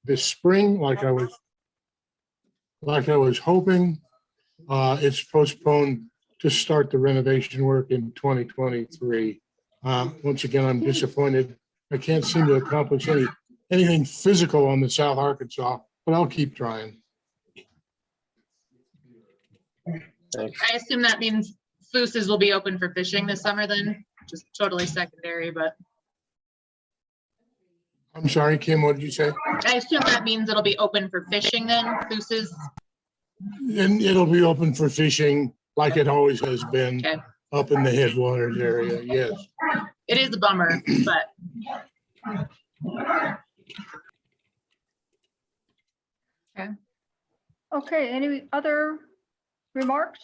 this spring, like I was hoping. It's postponed to start the renovation work in 2023. Once again, I'm disappointed. I can't seem to accomplish anything physical on the South Arkansas, but I'll keep trying. Thanks. I assume that means Fooses will be open for fishing this summer then, just totally secondary, but I'm sorry, Kim, what did you say? I assume that means it'll be open for fishing then, Fooses. And it'll be open for fishing like it always has been Okay. up in the headwaters area, yes. It is a bummer, but Okay, any other remarks?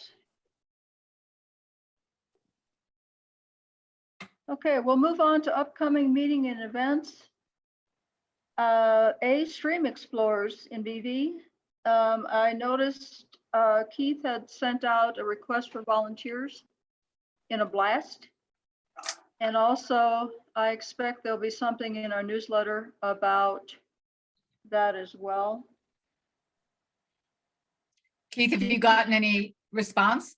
Okay, we'll move on to upcoming meeting and events. Stream Explorers in BV. I noticed Keith had sent out a request for volunteers in a blast. And also, I expect there'll be something in our newsletter about that as well. Keith, have you gotten any response?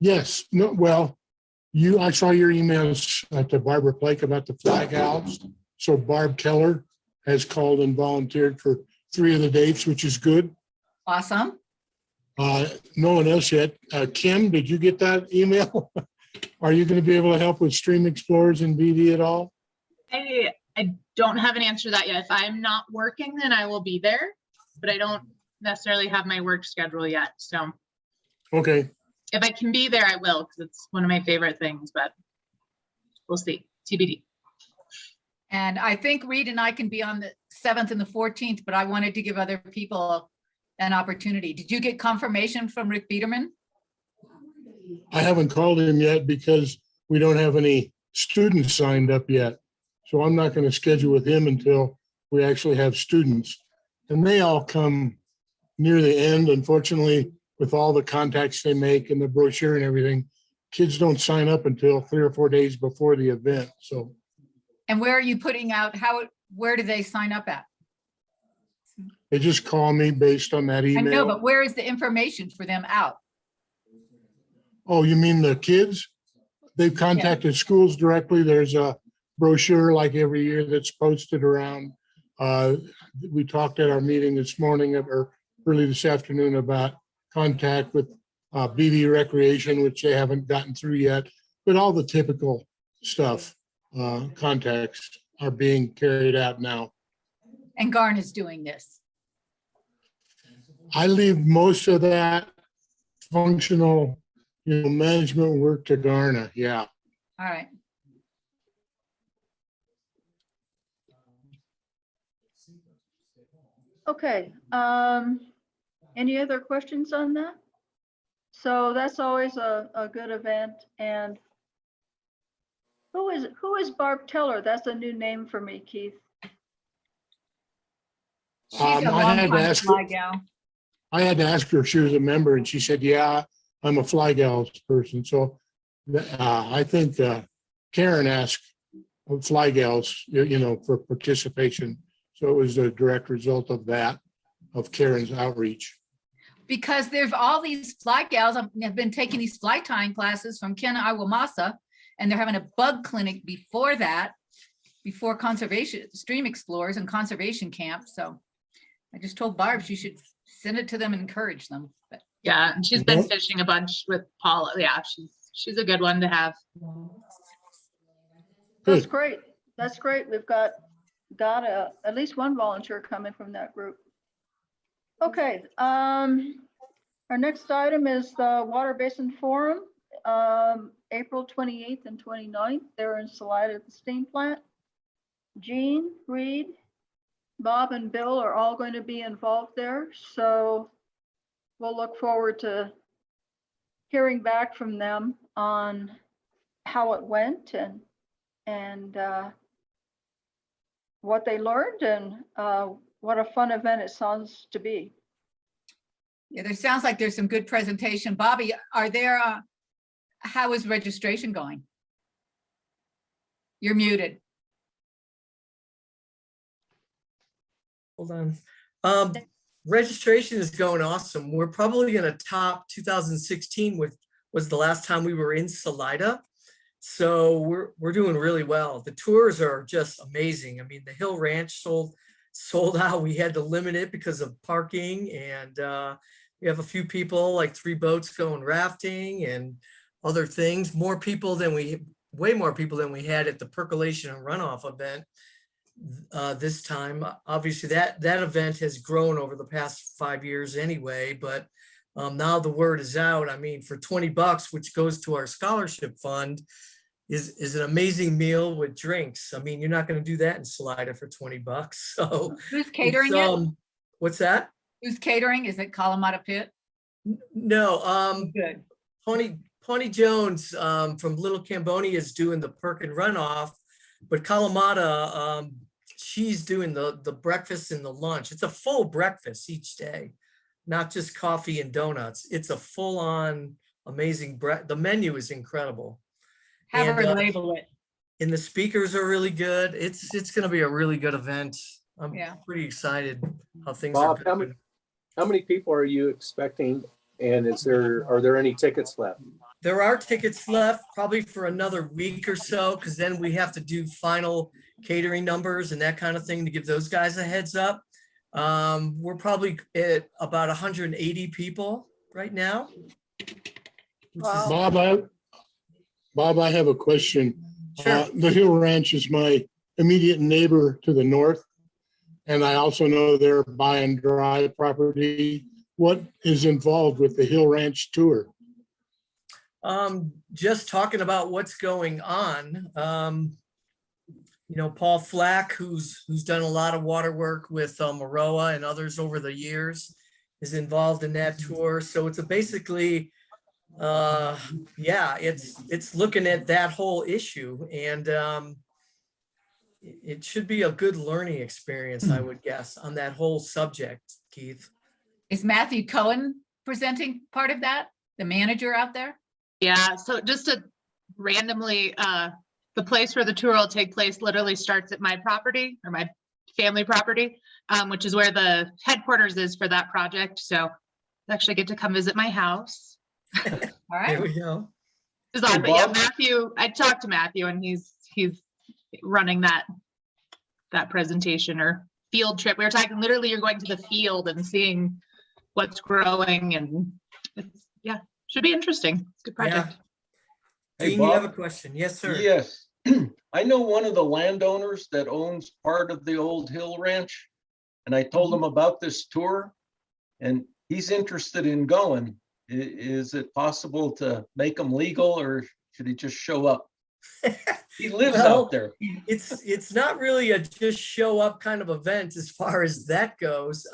Yes, no, well, I saw your emails to Barbara Blake about the flag owls. So Barb Keller has called and volunteered for 3 of the dates, which is good. Awesome. No one else yet. Kim, did you get that email? Are you going to be able to help with Stream Explorers and BD at all? I don't have an answer to that yet. If I'm not working, then I will be there, but I don't necessarily have my work schedule yet. So Okay, if I can be there, I will, because it's one of my favorite things, but we'll see. TBD. And I think Reed and I can be on the 7th and the 14th, but I wanted to give other people an opportunity. Did you get confirmation from Rick Biederman? I haven't called him yet because we don't have any students signed up yet. So I'm not going to schedule with him until we actually have students. And they all come near the end. Unfortunately, with all the contacts they make and the brochure and everything, kids don't sign up until 3 or 4 days before the event. So. And where are you putting out, where do they sign up at? They just call me based on that I email. know, but where is the information for them out? Oh, you mean the kids? They've contacted schools directly. There's a brochure like every year that's posted around. We talked at our meeting this morning or early this afternoon about contact with BV Recreation, which they haven't gotten through yet, but all the typical stuff, contacts are being carried out now. And Garn is doing this. I leave most of that functional, management work to Garna. Yeah. All right. Okay, any other questions on that? So that's always a good event. And who is Barb Teller? That's a new name for me, Keith. She's a I had to longtime ask fly her- gal. I had to ask her if she was a member, and she said, "Yeah, I'm a Fly Gals person." So I think Karen asked Fly Gals, for participation. So it was a direct result of that, of Karen's outreach. Because there's all these fly gals, have been taking these fly tying classes from Ken Iwamasa, and they're having a bug clinic before that, before conservation, Stream Explorers and conservation camp. So I just told Barb she should send it to them and encourage them. But Yeah, and she's been fishing a bunch with Paula. Yeah, she's a good one to have. That's Good. great. That's great. We've got at least one volunteer coming from that group. Okay, our next item is the Water Basin Forum, April 28th and 29th. They're in Salida at the steam plant. Jean, Reed, Bob, and Bill are all going to be involved there. So we'll look forward to hearing back from them on how it went and what they learned and what a fun event it sounds to be. yeah, there sounds like there's some good presentation. Bobby, how is registration going? You're muted. Hold on. Registration is going awesome. We're probably gonna top 2016, which was the last time we were in Salida. So we're doing really well. The tours are just amazing. I mean, the Hill Ranch sold out. We had to limit it because of parking, and we have a few people, like 3 boats going rafting and other things. Way more people than we had at the percolation and runoff event this time. Obviously, that event has grown over the past 5 years anyway, but now the word is out. I mean, for $20, which goes to our scholarship fund, is an amazing meal with drinks. I mean, you're not going to do that in Salida for $20. So Who's catering it? What's that? Who's catering? Is it Kalamata Pit? No, Good. Pawnee Jones from Little Cambodia is doing the perk and runoff, but Kalamata, she's doing the breakfast and the lunch. It's a full breakfast each day, not just coffee and donuts. It's a full-on amazing the menu is incredible. Have her And, label it. and the speakers are really good. It's going to be a really good event. I'm pretty excited how things Bob, are going. how many people are you expecting? And are there any tickets left? There are tickets left probably for another week or so, because then we have to do final catering numbers and that kind of thing to give those guys a heads up. We're probably at about 180 people right now. Wow. Bob, I have a question. Sure. The Hill Ranch is my immediate neighbor to the north. And I also know they're buying dry property. What is involved with the Hill Ranch tour? Just talking about what's going on. Paul Flack, who's done a lot of water work with Maroa and others over the years, is involved in that tour. So it's basically, it's looking at that whole issue, and it should be a good learning experience, I would guess, on that whole subject, Keith. Is Matthew Cohen presenting part of that? The manager out there? Yeah, so just to randomly, the place where the tour will take place literally starts at my property or my family property, which is where the headquarters is for that project. So I actually get to come visit my house. All There right. we go. It's odd, but yeah, Matthew, I talked to Matthew and he's running that presentation or field trip. We were talking literally you're going to the field and seeing what's growing, and it's, should be interesting. It's a good project. Hey, Dean, you have a Bob? question? Yes, sir. Yes. I know one of the landowners that owns part of the old Hill Ranch, and I told him about this tour, and he's interested in going. Is it possible to make him legal, or should he just show up? He lives Well, out there. It's not really a just show up kind of event as far as that goes.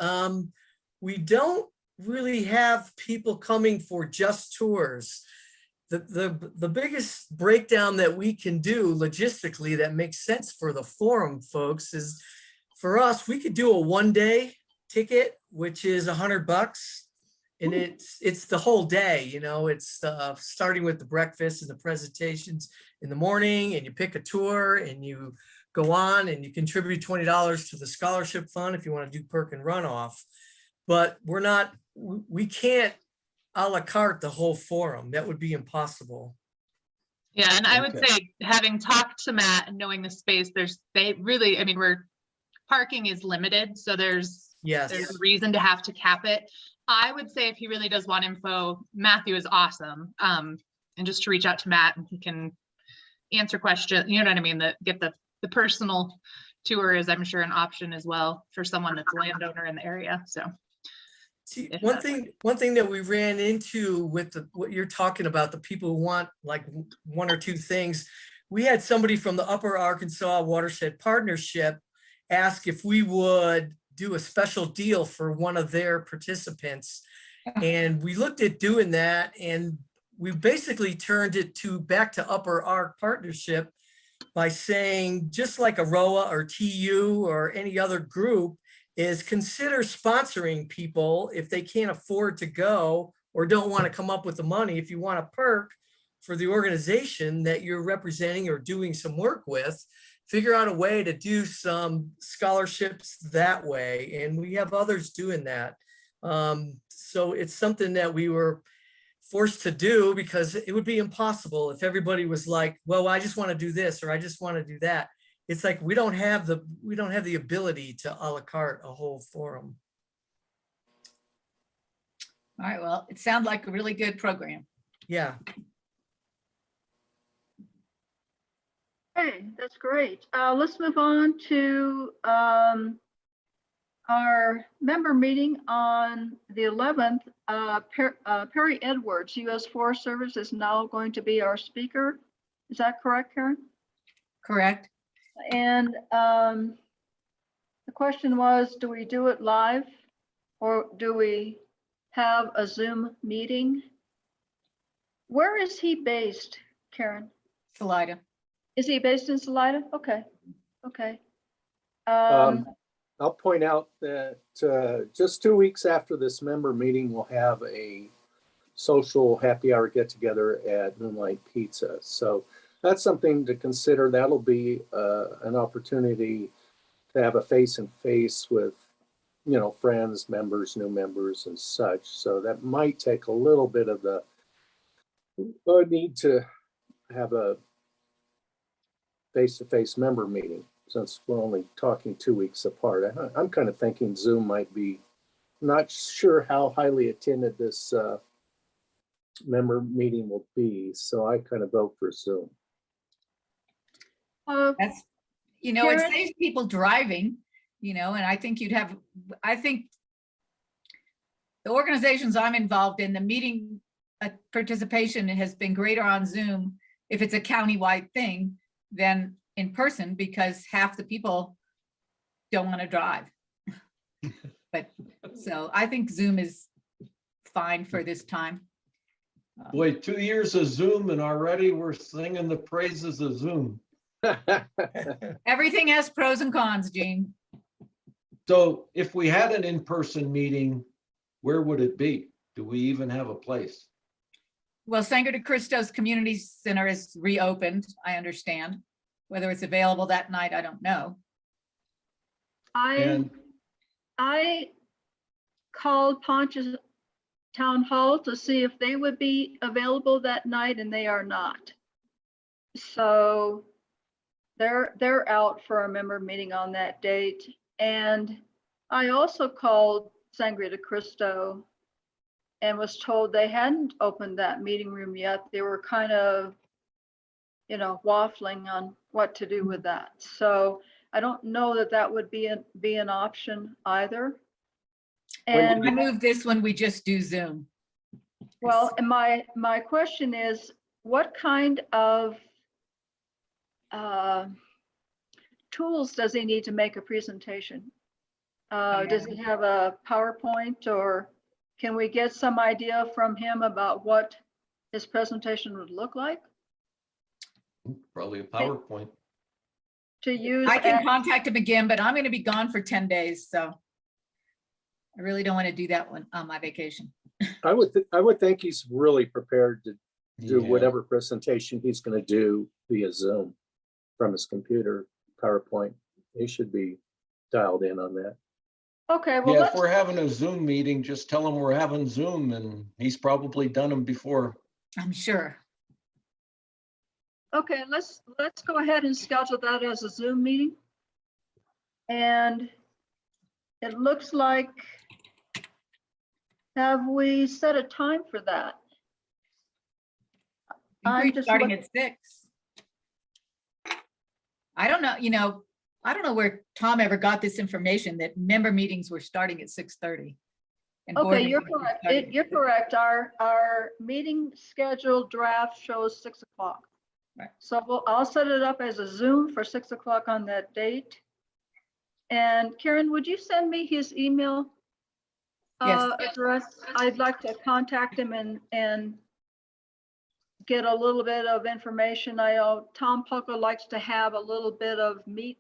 We don't really have people coming for just tours. The biggest breakdown that we can do logistically that makes sense for the forum folks is, for us, we could do a 1-day ticket, which is $100. And it's the whole day, it's starting with the breakfast and the presentations in the morning, and you pick a tour and you go on and you contribute $20 to the scholarship fund if you want to do perk and runoff. But we can't a la carte the whole forum. That would be impossible. Yeah, and I would Okay. say, having talked to Matt and knowing the space, parking is limited, so there's Yes. a reason to have to cap it. I would say if he really does want info, Matthew is awesome. And just to reach out to Matt, and he can answer questions, you know what I mean? Get the personal tour is, I'm sure, an option as well for someone that's a landowner in the area, so. See, If one that- thing that we ran into with what you're talking about, the people who want like 1 or 2 things, we had somebody from the Upper Arkansas Watershed Partnership ask if we would do a special deal for one of their participants. And we looked at doing that, and we basically turned it back to Upper Ark Partnership by saying, just like Aroa or TU or any other group, is consider sponsoring people if they can't afford to go or don't want to come up with the money. If you want a perk, for the organization that you're representing or doing some work with, figure out a way to do some scholarships that way. And we have others doing that. So it's something that we were forced to do because it would be impossible if everybody was like, well, I just want to do this, or I just want to do that. It's like, we don't have the ability to a la carte a whole forum. All right, well, it sounds like a really good program. Yeah. Okay, that's great. Let's move on to our member meeting on the 11th. Perry Edwards, U.S. Forest Service, is now going to be our speaker. Is that correct, Karen? Correct? And the question was, do we do it live or do we have a Zoom meeting? Where is he based, Karen? Salida. Is he based in Salida? Okay, okay. I'll point out that just 2 weeks after this member meeting, we'll have a social happy hour get together at Moonlight Pizza. So that's something to consider. That'll be an opportunity to have a face-to-face with, you know, friends, members, new members and such. So that might take a little bit of the need to have a face-to-face member meeting, since we're only talking 2 weeks apart. I'm kind of thinking Zoom might be, not sure how highly attended this member meeting will be. So I kind of vote for Zoom. That's, you know, it Karen? saves people driving, you know, and I think I think the organizations I'm involved in, the meeting participation has been greater on Zoom if it's a countywide thing than in person, because half the people don't want to drive. But so I think Zoom is fine for this time. Boy, 2 years of Zoom and already we're singing the praises of Zoom. Everything has pros and cons, Gene. So if we had an in-person meeting, where would it be? Do we even have a place? Well, Sangre de Cristo's Community Center is reopened, I understand. Whether it's available that night, I don't know. And I called Ponch's Town Hall to see if they would be available that night, and they are not. So they're out for a member meeting on that date. And I also called Sangre de Cristo and was told they hadn't opened that meeting room yet. They were kind of, you know, waffling on what to do with that. So I don't know that that would be an option either. And I move this when we just do Zoom. well, and my question is, what kind of tools does he need to make a presentation? Does he have a PowerPoint, or can we get some idea from him about what his presentation would look like probably a PowerPoint. to use? I can contact him again, but I'm going to be gone for 10 days, so I really don't want to do that one on my vacation. I would think he's really prepared to do Yeah. whatever presentation he's going to do via Zoom from his computer, PowerPoint. He should be dialed in on that. Okay, well, Yeah, if let's, we're having a Zoom meeting, just tell him we're having Zoom, and he's probably done them before. I'm sure. okay, let's go ahead and schedule that as a Zoom meeting. And it looks like, have we set a time for that? I I'm think just starting look- at 6. I don't know, you know, I don't know where Tom ever got this information that member meetings were starting at 6:30. and board Okay, you're meetings were correct. starting at You're 6. correct. Our meeting schedule draft shows 6 o'clock. Right. So I'll set it up as a Zoom for 6 o'clock on that date. And Karen, would you send me his email Yes. address? I'd like to contact him and get a little bit of information. I know Tom Puckle likes to have a little bit of meat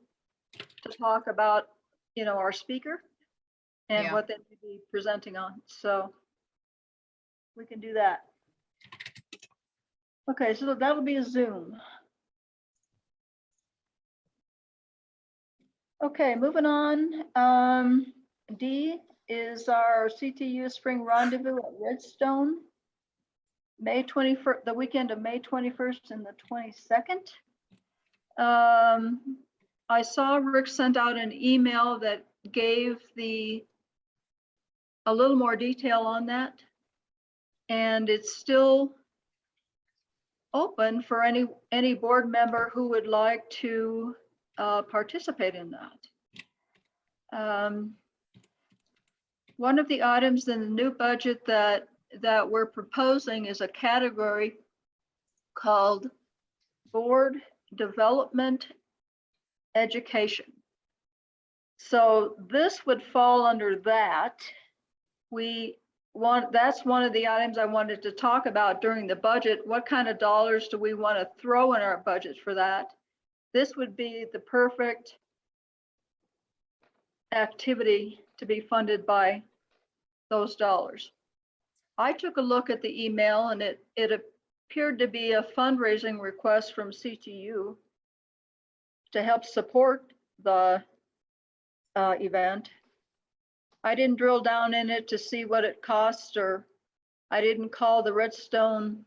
to talk about, you know, our speaker and Yeah. what they may be presenting on. So we can do that. Okay, so that'll be a Zoom. Okay, moving on. D is our CTU Spring Rendezvous at Redstone. May 21st, the weekend of May 21st and the 22nd. I saw Rick sent out an email that gave a little more detail on that. And it's still open for any board member who would like to participate in that. One of the items in the new budget that we're proposing is a category called Board Development Education. So this would fall under that. That's one of the items I wanted to talk about during the budget. What kind of dollars do we want to throw in our budget for that? This would be the perfect activity to be funded by those dollars. I took a look at the email and it appeared to be a fundraising request from CTU to help support the event. I didn't drill down in it to see what it costs, or I didn't call the Redstone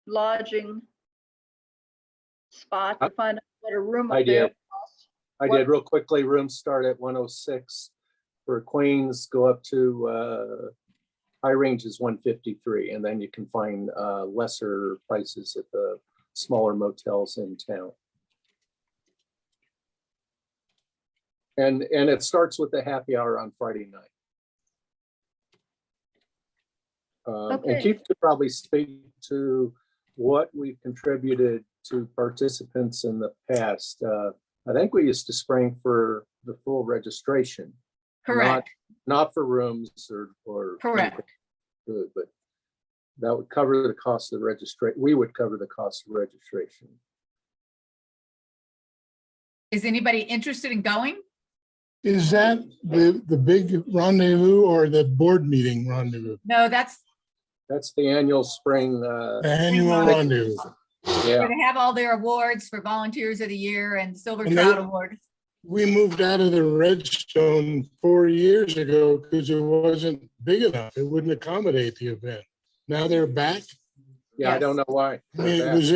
lodging spot to find out what a room I up there did. costs. I did real quickly. Rooms start at 106 for Queens, go up to high range is 153, and then you can find lesser prices at the smaller motels in town. And it starts with the happy hour on Friday night. Okay. And Keith could probably speak to what we've contributed to participants in the past. I think we used to spring for the full registration. Correct. Not for rooms or Correct. food, but that would cover the cost of the registration. We would cover the cost of registration. Is anybody interested in going? Is that the big rendezvous or the board meeting rendezvous? No, that's That's the annual spring. The annual rendezvous. Yeah, where they have all their awards for volunteers of the year and Silver And Trout they- Award. We moved out of the Redstone 4 years ago because it wasn't big enough. It wouldn't accommodate the event. Now they're back. yeah. I don't know why. I mean, it was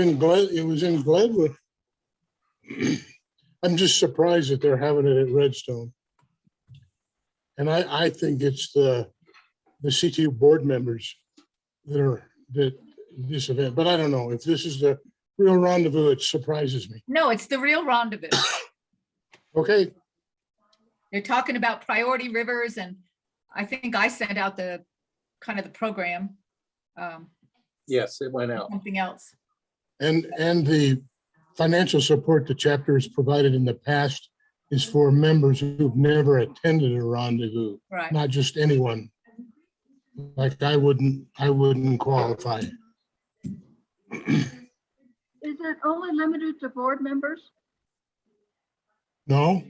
in Glenwood. I'm just surprised that they're having it at Redstone. And I think it's the CTU board members that this event, but I don't know if this is the real rendezvous. It surprises me. No, it's the real rendezvous. Okay, They're talking about priority rivers, and I think I sent out the kind of the program. Yes, it went out. Something else. and the financial support the chapter has provided in the past is for members who've never attended a rendezvous, Right. not just anyone. Like I wouldn't qualify. Is it only limited to board members? No,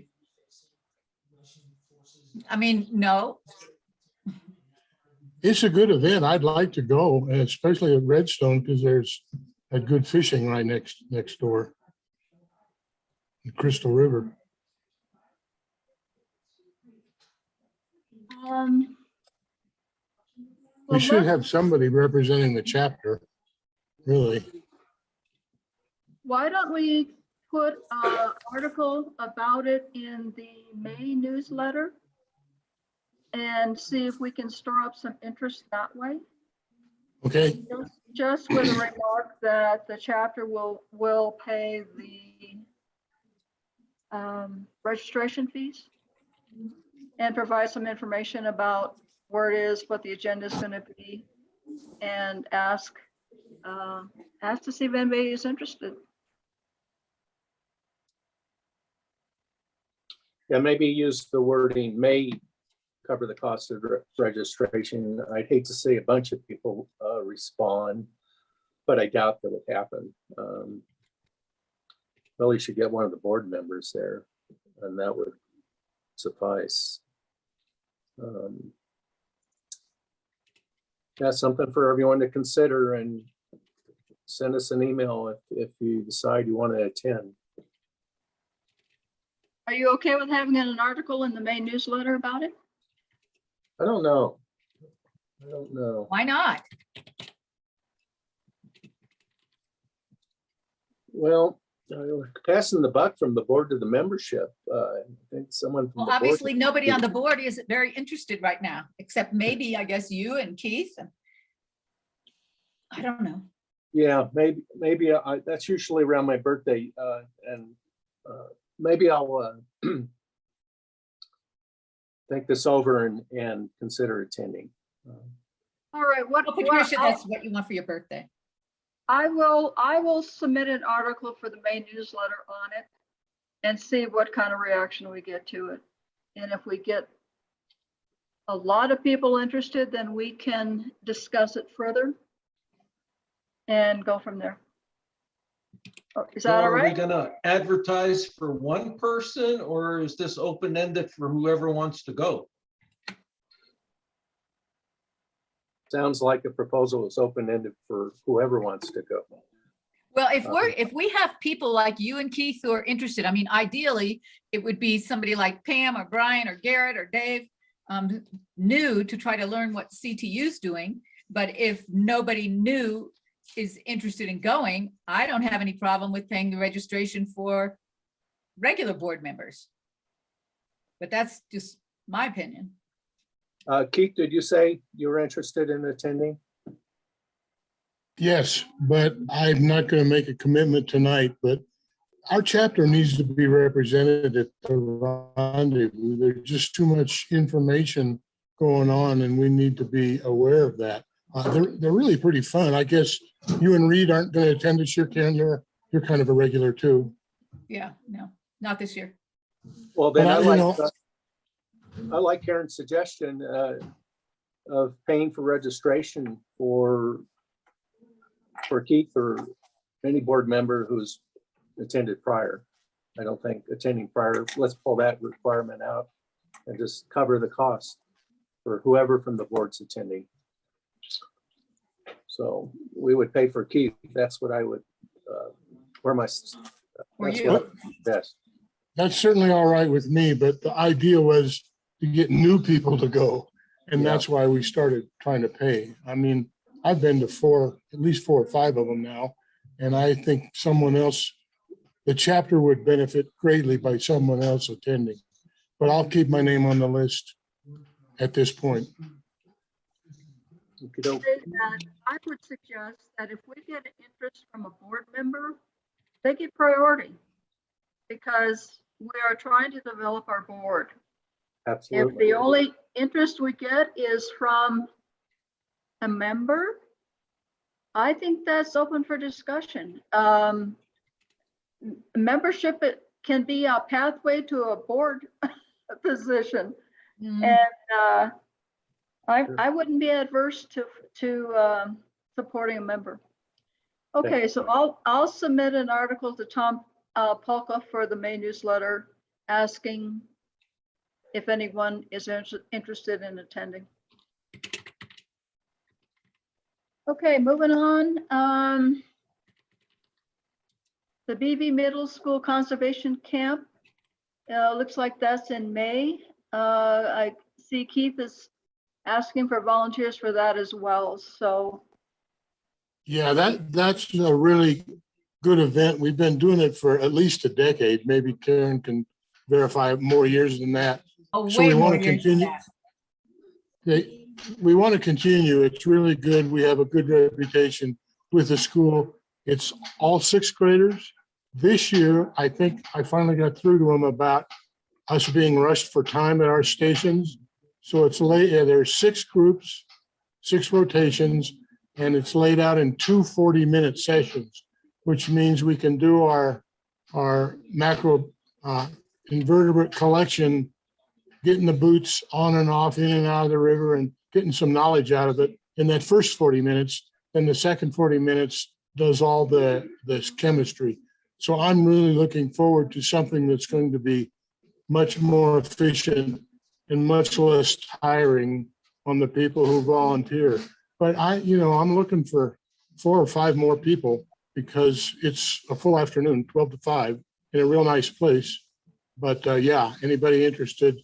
I mean, no, it's a good event. I'd like to go, and especially at Redstone because there's a good fishing right next door. The Crystal River. We Well, should let's- have somebody representing the chapter, really. Why don't we put an article about it in the May newsletter and see if we can stir up some interest that way? Okay, Just with a remark that the chapter will pay the registration fees and provide some information about where it is, what the agenda is going to be, and ask to see if anybody is interested. Yeah, maybe use the wording may cover the cost of registration. I'd hate to see a bunch of people respond, but I doubt that would happen. Really should get one of the board members there, and that would suffice. That's something for everyone to consider, and send us an email if you decide you want to attend. Are you okay with having an article in the May newsletter about it? I don't know. I don't know. Why not? Well, passing the buck from the board to the membership. I think someone from Well, the board. obviously, nobody on the board is very interested right now, except maybe, I guess, you and Keith. And I don't know. Yeah, maybe that's usually around my birthday, and maybe I'll think this over and consider attending. All right, Well, Patricia, that's what you want for your birthday. I will submit an article for the May newsletter on it and see what kind of reaction we get to it. And if we get a lot of people interested, then we can discuss it further and go from there. Is So that all are we right? gonna advertise for one person, or is this open-ended for whoever wants to go? Sounds like a proposal is open-ended for whoever wants to go. Well, if we have people like you and Keith who are interested, I mean, ideally, it would be somebody like Pam or Brian or Garrett or Dave, new to try to learn what CTU is doing. But if nobody new is interested in going, I don't have any problem with paying the registration for regular board members. But that's just my opinion. Keith, did you say you were interested in attending? Yes, but I'm not going to make a commitment tonight, but our chapter needs to be represented at the rendezvous. There's just too much information going on and we need to be aware of that. They're really pretty fun. I guess you and Reed aren't going to attend this year, Karen. You're kind of a regular too. Yeah, no, not this year. Well, then But I like Karen's suggestion of paying for registration for Keith or any board member who's attended prior. I don't think attending prior, let's pull that requirement out and just cover the cost for whoever from the board's attending. So we would pay for Keith. That's what I would, best. That's certainly all right with me, but the idea was to get new people to go. And Yeah. that's why we started trying to pay. I mean, I've been to at least 4 or 5 of them now. And I think the chapter would benefit greatly by someone else attending. But I'll keep my name on the list at this point. If you don't, I would suggest that if we get interest from a board member, they get priority because we are trying to develop our board. If absolutely. the only interest we get is from a member, I think that's open for discussion. Membership can be a pathway to a board position. Mm. And Sure. I wouldn't be adverse to supporting a member. Okay, so I'll submit an article to Tom Polka for the May newsletter asking if anyone is interested in attending. Okay, moving on. The BV Middle School Conservation Camp, looks like that's in May. I see Keith is asking for volunteers for that as well, so. Yeah, that's a really good event. We've been doing it for at least a decade. Maybe Karen can verify more years than that. Oh, So way we more want to years than continue. that. We want to continue. It's really good. We have a good reputation with the school. It's all 6th graders. This year, I think I finally got through to them about us being rushed for time at our stations. So it's late. There's 6 groups, 6 rotations, and it's laid out in 2 40-minute sessions, which means we can do our macro invertebrate collection, getting the boots on and off, in and out of the river, and getting some knowledge out of it in that first 40 minutes. Then the second 40 minutes does all this chemistry. So I'm really looking forward to something that's going to be much more efficient and much less tiring on the people who volunteer. But I'm looking for 4 or 5 more people because it's a full afternoon, 12 to 5, in a real nice place. But yeah, anybody interested,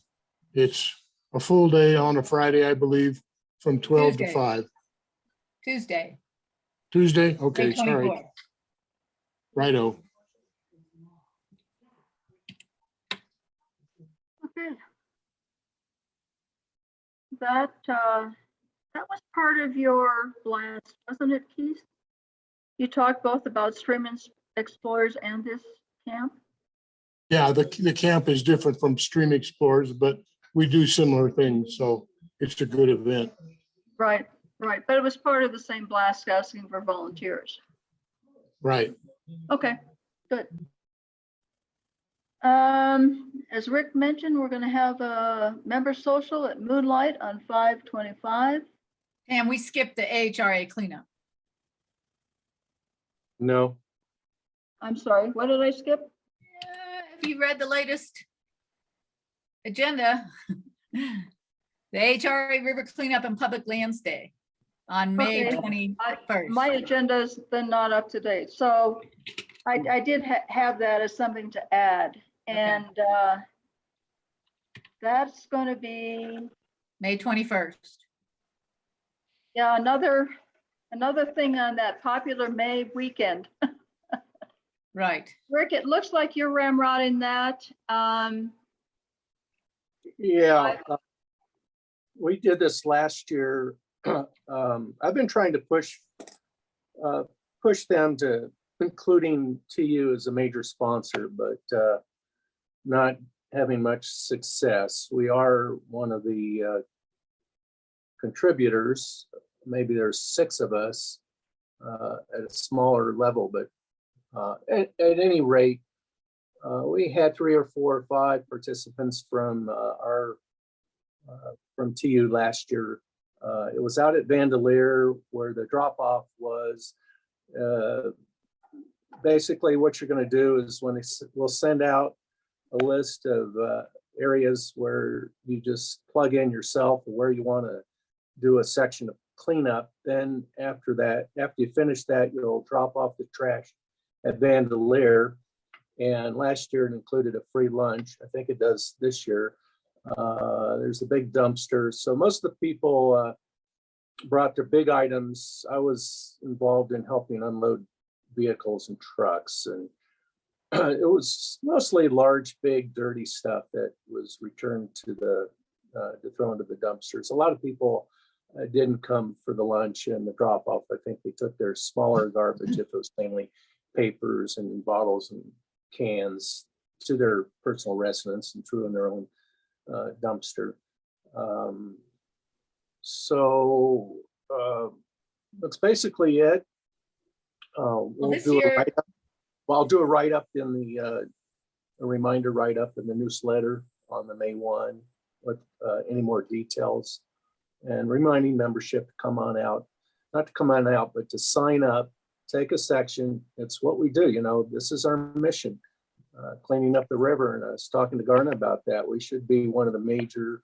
it's a full day on a Friday, I believe, from 12 to Tuesday. 5. Tuesday, Tuesday? May Okay, sorry. 24th. Righto. Okay. That was part of your blast, wasn't it, Keith? You talked both about Stream Explorers and this camp? Yeah, the camp is different from Stream Explorers, but we do similar things, so it's a good event. Right, right. But it was part of the same blast asking for volunteers. Right. Okay, good. As Rick mentioned, we're going to have a member social at Moonlight on 5/25. And we skipped the AHRA cleanup. No, I'm sorry, what did I skip? Have you read the latest agenda? The AHRA River Cleanup and Public Lands Day on May Okay. 21st. My agenda's been not up to date, so I did have that as something to add. And that's going to be, May 21st. yeah, another thing on that popular May weekend. Right. Rick, it looks like you're ramrodding that. yeah. We did this last year. I've been trying to push them to including TU as a major sponsor, but not having much success. We are one of the contributors. Maybe there's 6 of us at a smaller level, but at any rate, we had 3 or 4 or 5 participants from from TU last year. It was out at Vandalier where the drop-off was. Basically, what you're going to do is we'll send out a list of areas where you just plug in yourself where you want to do a section of cleanup. Then after you finish that, you'll drop off the trash at Vandalier. And last year it included a free lunch. I think it does this year. There's a big dumpster. So most of the people brought their big items. I was involved in helping unload vehicles and trucks. And it was mostly large, big, dirty stuff that was returned to throw into the dumpsters. A lot of people didn't come for the lunch and the drop off. I think they took their smaller garbage, if it was mainly papers and bottles and cans, to their personal residence and threw in their own dumpster. So that's basically it. We'll this do year- a write-up. Well, I'll do a write-up in a reminder write-up in the newsletter on the May 1 with any more details and reminding membership to come on out, not to come on out, but to sign up, take a section. It's what we do. This is our mission, cleaning up the river. And I was talking to Garna about that. We should be one of the major,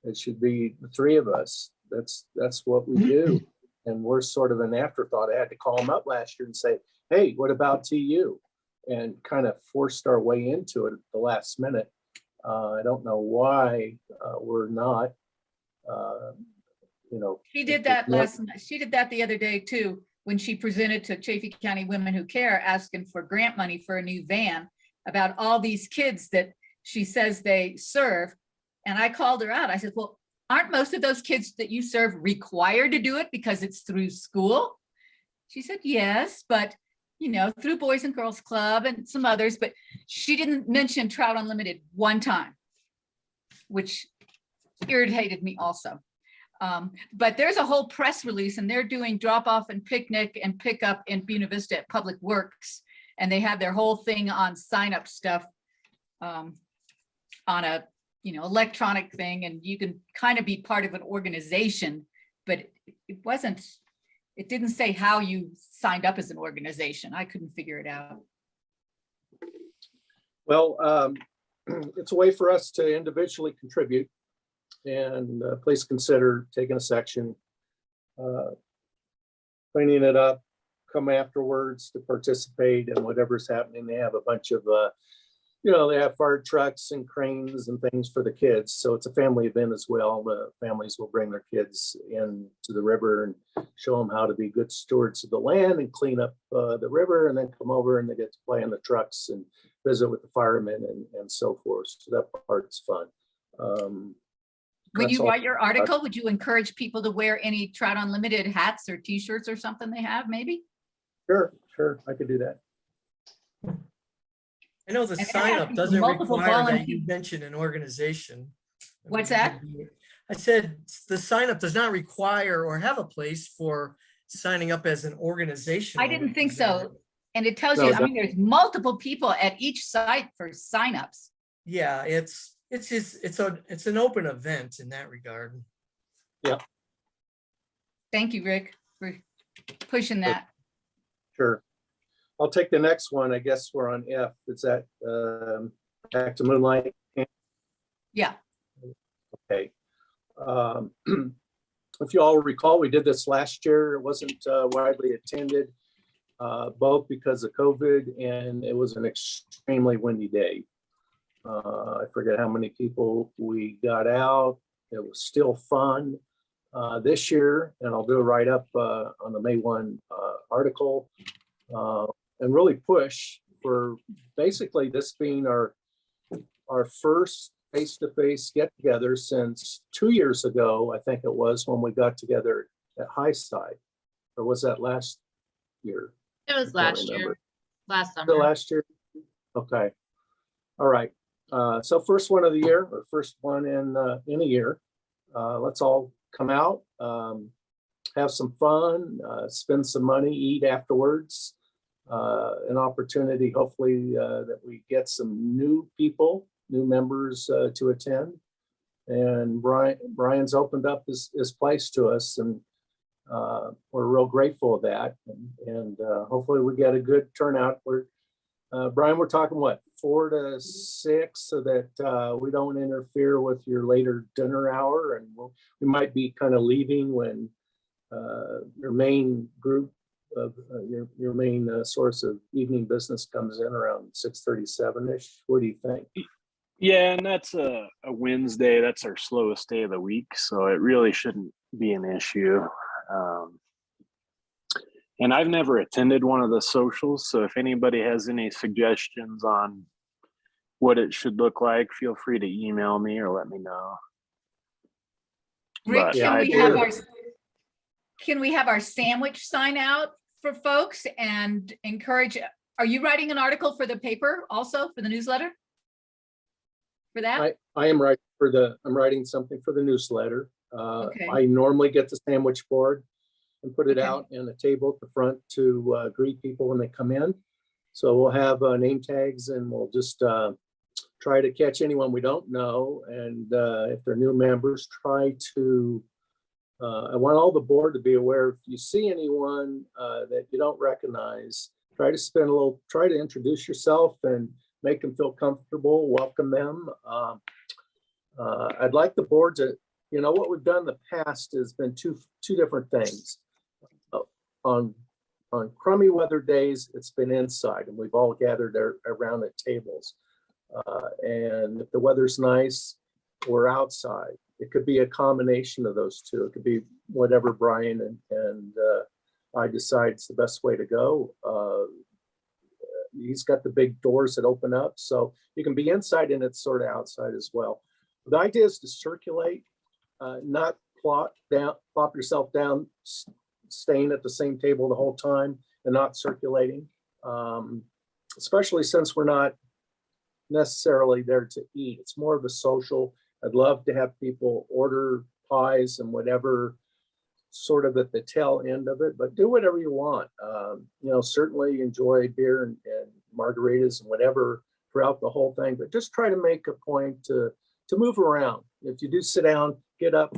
it should be the 3 of us. That's what we do. And we're sort of an afterthought. I had to call them up last year and say, hey, what about TU? And kind of forced our way into it at the last minute. I don't know why we're not, She did that she did that the other day too, when she presented to Chaffey County Women Who Care, asking for grant money for a new van about all these kids that she says they serve. And I called her out. I said, well, aren't most of those kids that you serve required to do it because it's through school? She said, yes, but through Boys and Girls Club and some others, but she didn't mention Trout Unlimited one time, which irritated me also. But there's a whole press release and they're doing drop off and picnic and pickup in Buena Vista at Public Works. And they have their whole thing on sign up stuff on a electronic thing, and you can kind of be part of an organization, but it didn't say how you signed up as an organization. I couldn't figure it out. Well, it's a way for us to individually contribute, and please consider taking a section, cleaning it up, come afterwards to participate in whatever's happening. They have a bunch of, they have fire trucks and cranes and things for the kids. So it's a family event as well. The families will bring their kids in to the river and show them how to be good stewards of the land and clean up the river, and then come over and they get to play in the trucks and visit with the firemen and so forth. So that part's fun. When That's you all. write your article, would you encourage people to wear any Trout Unlimited hats or t-shirts or something they have maybe? Sure, I could do that. I know the And sign that up has doesn't multiple require that you volunteers. mention an organization. What's that? I said the sign up does not require or have a place for signing up as an organization. I didn't think so. And it tells No, you, I mean, there's multiple people at each site for signups. Yeah, it's an open event in that regard. Thank you, Rick, for pushing that. Sure. I'll take the next one. I guess we're on F. Is that back to Moonlight? Yeah, Okay. If you all recall, we did this last year. It wasn't widely attended, both because of COVID and it was an extremely windy day. I forget how many people we got out. It was still fun this year, and I'll do a write-up on the May 1 article and really push for basically this being our first face-to-face get-together since 2 years ago, I think it was, when we got together at High Side. Or was that last year? It was I can't last remember. year, last The summer. last year? Okay. All right. So first one of the year, or first one in a year. Let's all come out, have some fun, spend some money, eat afterwards. An opportunity, hopefully, that we get some new people, new members to attend. And Brian's opened up his place to us, and we're real grateful of that. And hopefully we get a good turnout. Brian, we're talking what, 4 to 6, so that we don't interfere with your later dinner hour, and we might be kind of leaving when your main group of your main source of evening business comes in around 6:37-ish. What do you think? Yeah, and that's a Wednesday. That's our slowest day of the week, so it really shouldn't be an issue. And I've never attended one of the socials, so if anybody has any suggestions on what it should look like, feel free to email me or let me know. Rick, But yeah, can we have our sandwich sign out for folks and encourage, are you writing an article for the paper also, for the newsletter? For that? I am I'm writing something for the newsletter. Okay. I normally get the sandwich board and put it Okay. out in a table at the front to greet people when they come in. So we'll have name tags, and we'll just try to catch anyone we don't know. And if they're new members, try to, I want all the board to be aware, if you see anyone that you don't recognize, try to introduce yourself and make them feel comfortable, welcome them. I'd like the board to, what we've done in the past has been two different things. On crummy weather days, it's been inside, and we've all gathered there around at tables. And if the weather's nice, we're outside. It could be a combination of those two. It could be whatever Brian and I decide is the best way to go. He's got the big doors that open up, so you can be inside and it's sort of outside as well. The idea is to circulate, not plop yourself down, staying at the same table the whole time and not circulating, especially since we're not necessarily there to eat. It's more of a social. I'd love to have people order pies and whatever sort of at the tail end of it, but do whatever you want. Certainly enjoy beer and margaritas and whatever throughout the whole thing, but just try to make a point to move around. If you do sit down, get up,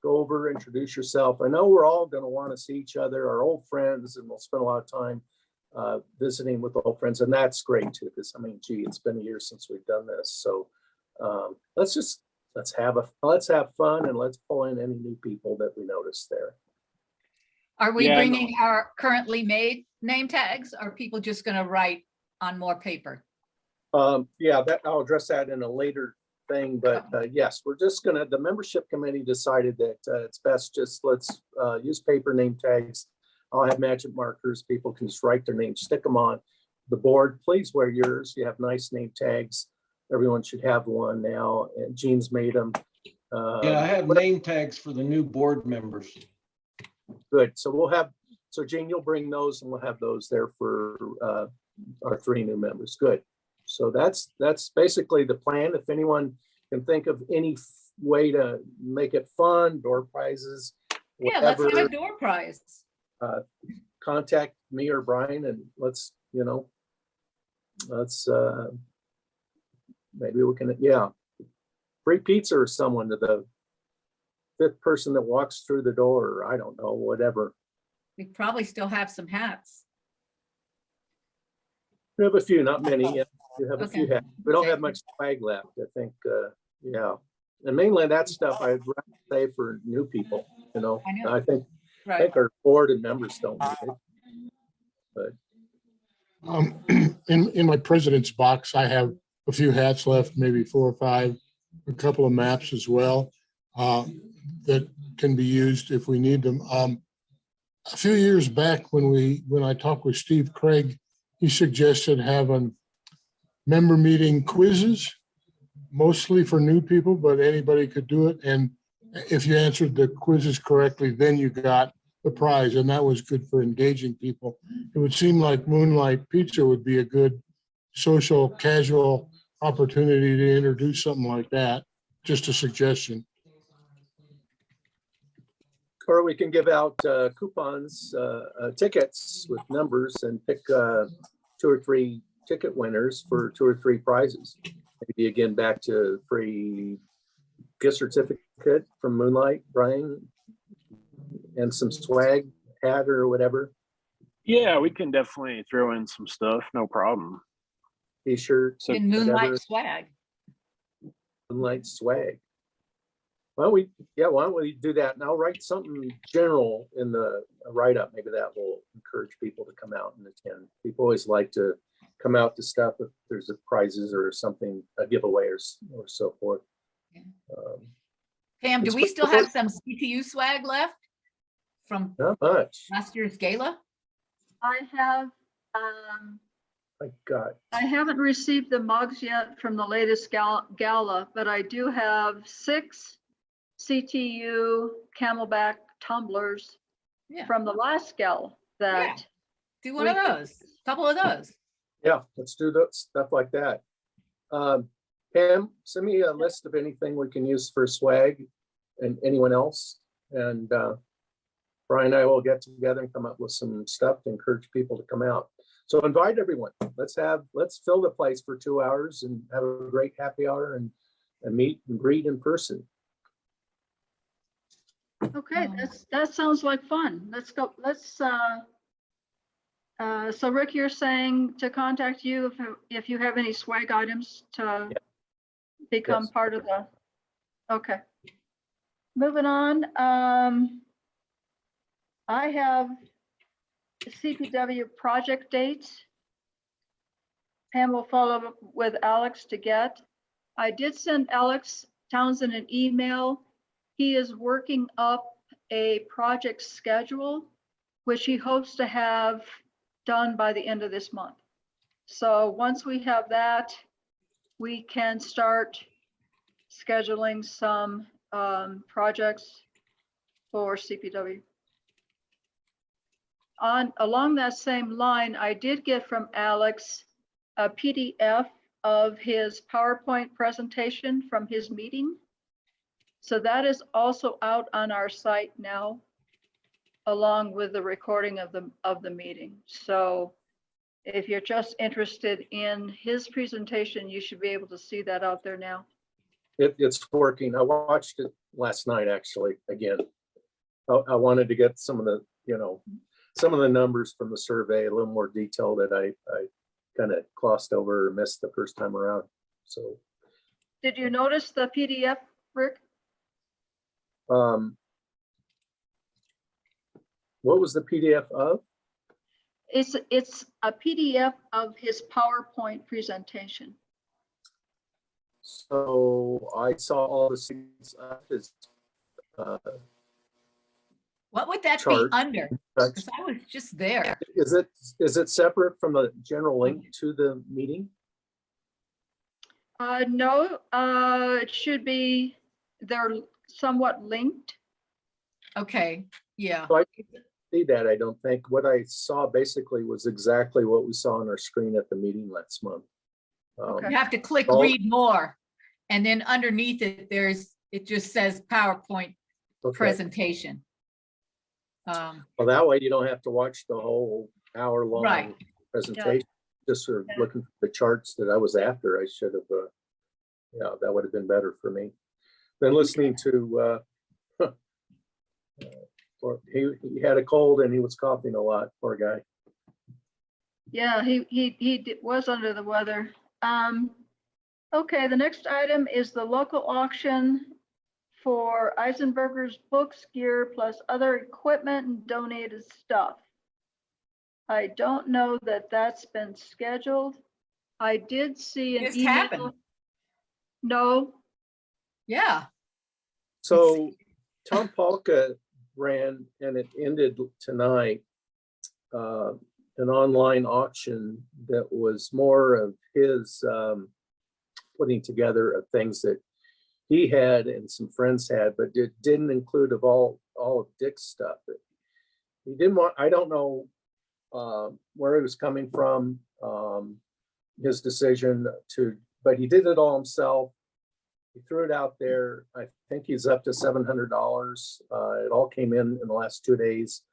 go over, introduce yourself. I know we're all going to want to see each other, our old friends, and we'll spend a lot of time visiting with old friends, and that's great too, because it's been a year since we've done this. So let's have fun, and let's pull in any new people that we notice there. Are we Yeah, no. bringing our currently made name tags? Or are people just gonna write on more paper? Yeah, that, I'll address that in a later thing, but yes, we're just gonna, the membership committee decided that it's best just let's use paper name tags. I'll have magic markers. People can just write their names, stick them on. The board, please wear yours. You have nice name tags. Everyone should have one now, and Jean's made them. Yeah, I have name tags for the new board members. Good, so we'll have, so Jean, you'll bring those and we'll have those there for our 3 new members. Good. So that's basically the plan. If anyone can think of any way to make it fun, door prizes, Yeah, let's have a whatever, door prize. contact me or Brian and let's, let's maybe we can, yeah. Free pizza or someone to the 5th person that walks through the door, or I don't know, whatever. We probably still have some hats. We have a few, not many. Yeah, we have a few. Okay. We don't have much swag left, I think. Yeah, and mainly that stuff I'd rather say for new people. I know. I think Right. our board and members don't need it. In my president's box, I have a few hats left, maybe 4 or 5, a couple of maps as well, that can be used if we need them. A few years back when I talked with Steve Craig, he suggested having member meeting quizzes, mostly for new people, but anybody could do it. And if you answered the quizzes correctly, then you got the prize, and that was good for engaging people. It would seem like Moonlight Pizza would be a good social, casual opportunity to introduce something like that. Just a suggestion. Or we can give out coupons, tickets with numbers and pick 2 or 3 ticket winners for 2 or 3 prizes. Maybe again, back to free gift certificate from Moonlight, Brian, and some swag, hat or whatever, Yeah, we can definitely throw in some stuff, no problem. t-shirts, In whatever. Moonlight swag. Moonlight swag. Why don't we do that? And I'll write something general in the write-up. Maybe that will encourage people to come out and attend. People always like to come out to stuff if there's a prizes or something, a giveaway or so forth. Yeah. Um, Pam, do It's we still what- have some CTU swag left from Not much. last year's gala? I have, My God. I haven't received the mugs yet from the latest gala, but I do have 6 CTU Camelback tumblers Yeah. from the last gala that Do one of we- those, couple of those. Yeah, let's do that stuff like that. Pam, send me a list of anything we can use for swag and anyone else. And Brian and I will get together and come up with some stuff to encourage people to come out. So invite everyone. Let's fill the place for 2 hours and have a great happy hour and meet and greet in person. Okay, that sounds like fun. Let's go, so Rick, you're saying to contact you if you have any swag items to become Yes. part of the, okay. Moving on, I have CPW project dates. Pam will follow up with Alex to get. I did send Alex Townsend an email. He is working up a project schedule, which he hopes to have done by the end of this month. So once we have that, we can start scheduling some projects for CPW. Along that same line, I did get from Alex a PDF of his PowerPoint presentation from his meeting. So that is also out on our site now, along with the recording of the meeting. So if you're just interested in his presentation, you should be able to see that out there now. It's working. I watched it last night, actually, again. I wanted to get some of the, some of the numbers from the survey, a little more detail that I kind of glossed over or missed the first time around. So Did you notice the PDF, Rick? What was the PDF of? It's a PDF of his PowerPoint presentation. So I saw all the things of his What would that be chart. under? Because I was just there. Is it separate from the general link to the meeting? No, it should be, they're somewhat linked. Okay, yeah. So I didn't see that, I don't think. What I saw basically was exactly what we saw on our screen at the meeting last month. Okay. You have to click Oh. read more. And then underneath it, it just says PowerPoint Okay. presentation. Well, that way you don't have to watch the whole hour-long Right. presentation. Just sort of looking for the charts that I was after. I should have, yeah, that would have been better for me. Then listening to, he had a cold and he was coughing a lot, poor guy. Yeah, he was under the weather. Okay, the next item is the local auction for Eisenberger's books, gear, plus other equipment and donated stuff. I don't know that that's been scheduled. I did see an Just email. happened. No, Yeah. So Tom Polka ran, and it ended tonight, an online auction that was more of his putting together of things that he had and some friends had, but it didn't include of all of Dick's stuff. He didn't want, I don't know where he was coming from, his decision to, but he did it all himself. He threw it out there. I think he's up to $700. It all came in the last 2 days.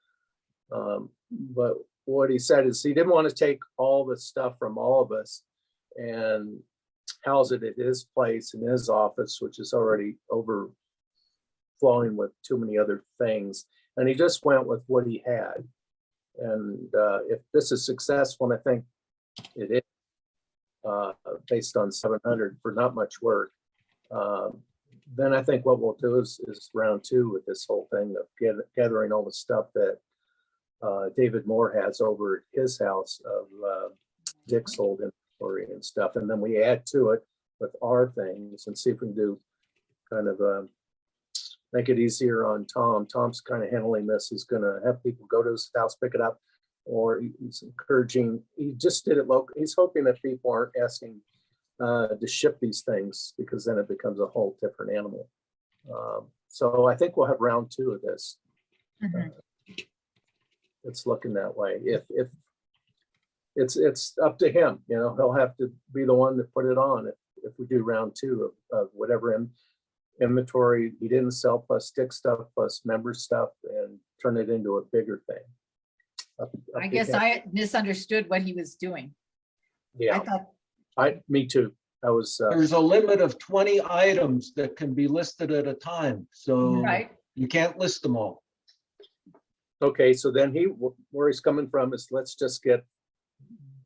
But what he said is he didn't want to take all the stuff from all of us and house it at his place in his office, which is already overflowing with too many other things. And he just went with what he had. And if this is successful, and I think it is, based on 700 for not much work, then I think what we'll do is round two with this whole thing of gathering all the stuff that David Moore has over at his house of Dick's old inventory and stuff. And then we add to it with our things and see if we can do kind of make it easier on Tom. Tom's kind of handling this. He's going to have people go to his house, pick it up, or he's encouraging. He just did it local. He's hoping that people aren't asking to ship these things, because then it becomes a whole different animal. So I think we'll have round two of this. Mhm. It's looking that way. If it's up to him, you know, he'll have to be the one to put it on if we do round two of whatever inventory he didn't sell, plus Dick stuff, plus member stuff, and turn it into a bigger thing. Up I to guess him. I misunderstood what he was doing. I Yeah, thought, me too. I was, There's a limit of 20 items that can be listed at a time, so right, you can't list them all. okay, so then where he's coming from is, let's just get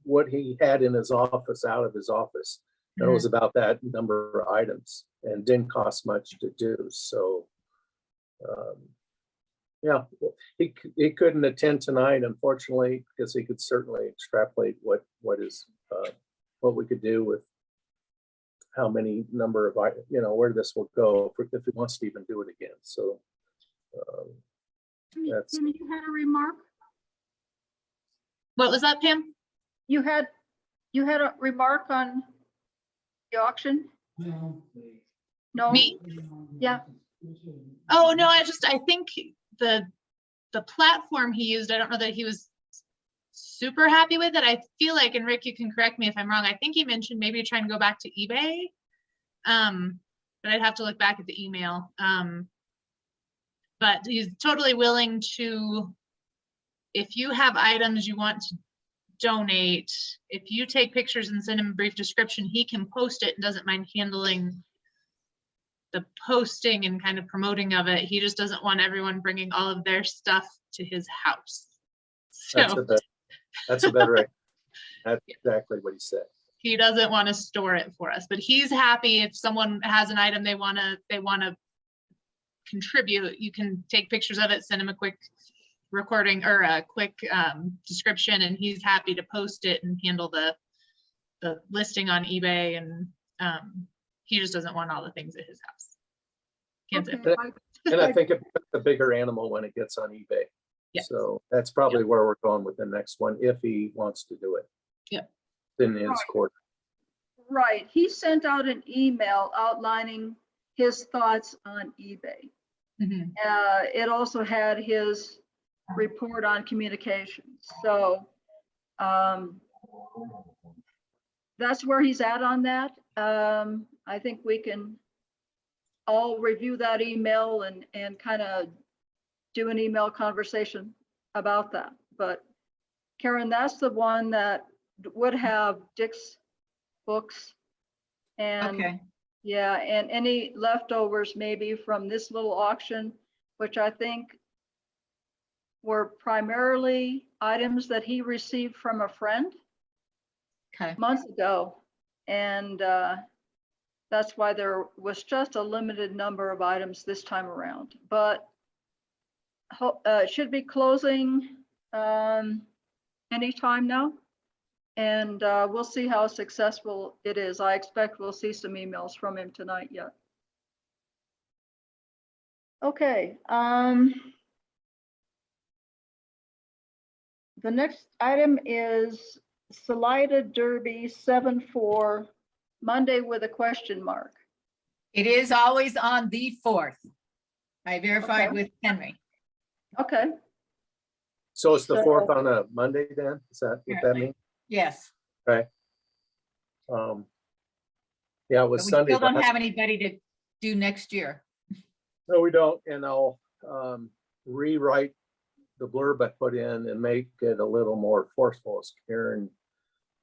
what he had in his office out of his office. And it was about that number of items and didn't cost much to do. So, yeah, he couldn't attend tonight, unfortunately, because he could certainly extrapolate what we could do with how many number of, where this will go if he wants to even do it again. So, that's, Tim, you had a remark? What was that, Pam? You had a remark on the auction? No? Me? Yeah, Oh, no, I think the platform he used, I don't know that he was super happy with it. I feel like, and Rick, you can correct me if I'm wrong, I think he mentioned maybe trying to go back to eBay. But I'd have to look back at the email. But he's totally willing to, if you have items you want to donate, if you take pictures and send him a brief description, he can post it and doesn't mind handling the posting and kind of promoting of it. He just doesn't want everyone bringing all of their stuff to his house. So that's a better, that's exactly what he said. he doesn't want to store it for us, but he's happy if someone has an item they want to contribute, you can take pictures of it, send him a quick recording or a quick description, and he's happy to post it and handle the listing on eBay, and he just doesn't want all the things at his house. Can't say. Okay, And I think it's a bigger animal when it gets on eBay. Yeah. So that's probably where we're going with the next one, if he wants to do it. Yep. In his Right. court. Right, he sent out an email outlining his thoughts on eBay. Mhm. It also had his report on communications, so that's where he's at on that. I think we can all review that email and kind of do an email conversation about that. But Karen, that's the one that would have Dick's books and Okay, yeah, and any leftovers maybe from this little auction, which I think were primarily items that he received from a friend okay. months ago. And that's why there was just a limited number of items this time around. But it should be closing anytime now. And we'll see how successful it is. I expect we'll see some emails from him tonight yet. Okay. The next item is Salida Derby 7-4, Monday with a question mark. It is always on the 4th. I verified Okay. with Henry. Okay, So it's the So- 4th on a Monday then? Is that what that Apparently. means? Yes, Yeah, it but was we Sunday. still don't last- have anybody to do next year. No, we don't. And I'll rewrite the blurb I put in and make it a little more forceful, as Karen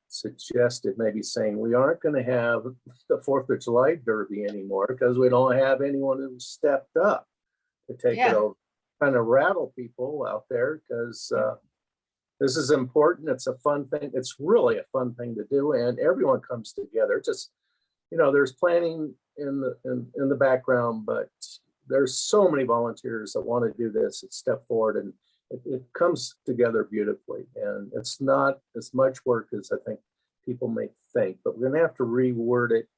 suggested, maybe saying we aren't going to have the 4th of July Derby anymore because we don't have anyone who stepped up to take it Yeah. over. Kind of rattle people out there because this is important. It's a fun thing. It's really a fun thing to do, and everyone comes together. Just, there's planning in the background, but there's so many volunteers that want to do this and step forward, and it comes together beautifully. And it's not as much work as I think people may think, but we're going to have to reword it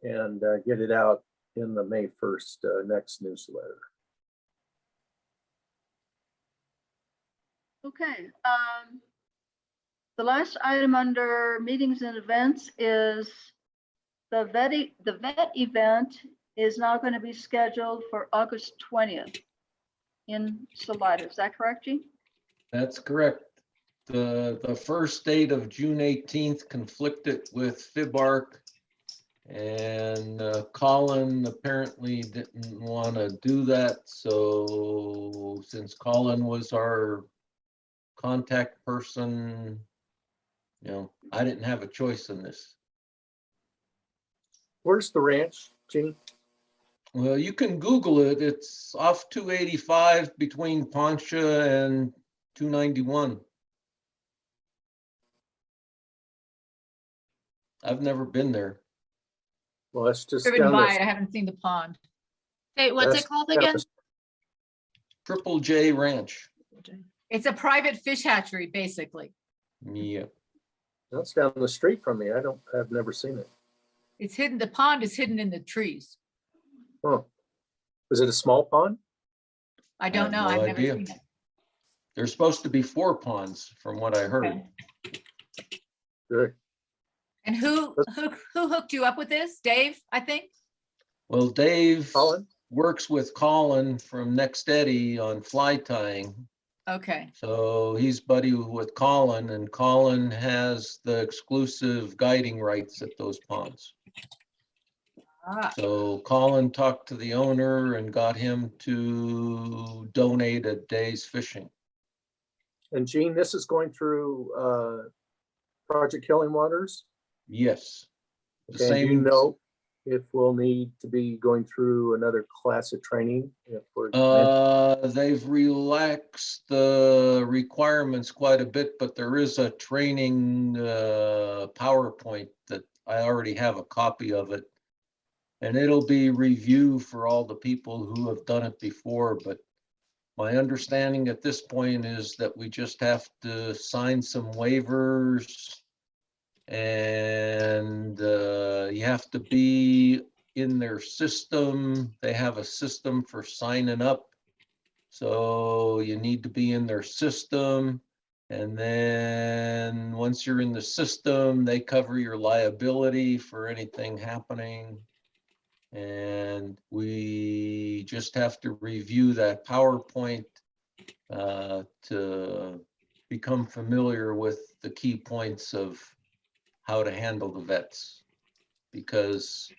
and get it out in the May 1st next newsletter. okay. The last item under meetings and events is the vet event is now going to be scheduled for August 20th in Salida. Is that correct, Jean? That's correct. The first date of June 18th conflicted with FIBARC. And Colin apparently didn't want to do that. So since Colin was our contact person, I didn't have a choice in this. Where's the ranch, Jeannie? Well, you can Google it. It's off 285 between Poncha and 291. I've never been there. Well, that's just Driven down by it, the. I haven't seen the pond. Hey, what's that's it called down again? the- Triple J Ranch. It's a private fish hatchery, basically. Yeah. That's down the street from me. I've never seen it. It's hidden, the pond is hidden in the trees. Oh, is it a small pond? I don't know, no I've never idea. seen it. There's supposed to be 4 ponds from what I heard. Okay. Good. And who hooked you up with this? Dave, I think? Well, Dave Colin? works with Colin from Next Eddy on fly tying. Okay, So he's buddy with Colin, and Colin has the exclusive guiding rights at those ponds. ah, So Colin talked to the owner and got him to donate a day's fishing. And Gene, this is going through Project Killing Waters. Yes. The Okay, and do you same. know if we'll need to be going through another class of training? If we're They've relaxed the requirements quite a bit, but there is a training PowerPoint that I already have a copy of it. And it'll be review for all the people who have done it before, but My understanding at this point is that we just have to sign some waivers. And you have to be in their system. They have a system for signing up. So you need to be in their system. And then once you're in the system, they cover your liability for anything happening. And we just have to review that PowerPoint to become familiar with the key points of how to handle the vets. Because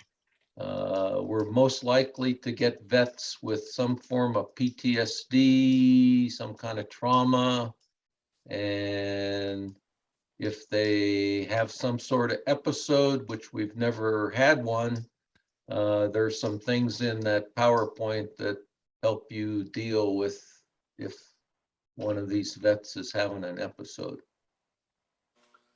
we're most likely to get vets with some form of PTSD, some kind of trauma. And if they have some sort of episode, which we've never had one, there's some things in that PowerPoint that help you deal with if one of these vets is having an episode.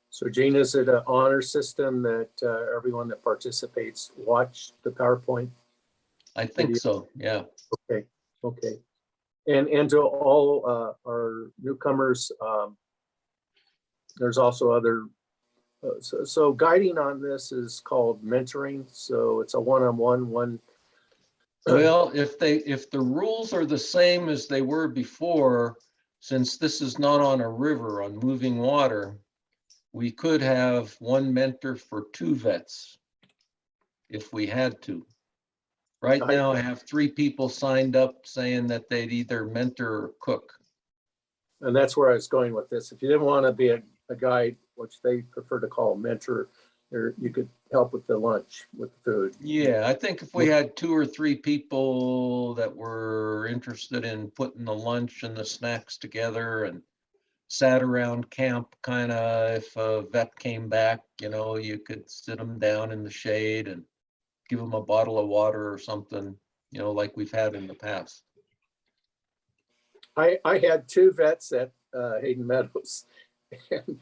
So Gene, is it an honor system that everyone that participates watch the PowerPoint? I think so, yeah. Okay, okay. And to all our newcomers, there's also other, so guiding on this is called mentoring. So it's a one-on-one, one. Well, if the rules are the same as they were before, since this is not on a river, on moving water, we could have one mentor for 2 vets if we had to. Right now, I have 3 people signed up saying that they'd either mentor or cook. And that's where I was going with this. If you didn't want to be a guide, which they prefer to call a mentor, or you could help with the lunch, with the food. Yeah, I think if we had 2 or 3 people that were interested in putting the lunch and the snacks together and sat around camp, kind of, if a vet came back, you know, you could sit them down in the shade and give them a bottle of water or something, you know, like we've had in the past. I had 2 vets at Hayden Meadows. And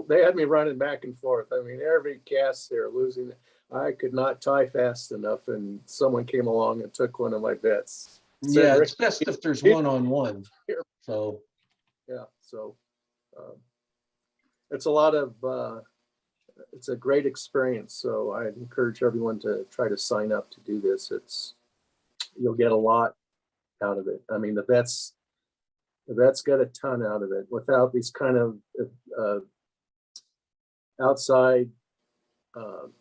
they had me running back and forth. I mean, every cast they're losing. I could not tie fast enough, and someone came along and took one of my vets. Yeah, it's best if there's one-on-one. So yeah, so it's a lot of it's a great experience. So I encourage everyone to try to sign up to do this. You'll get a lot out of it. I mean, the vets get a ton out of it. Without these kind of outside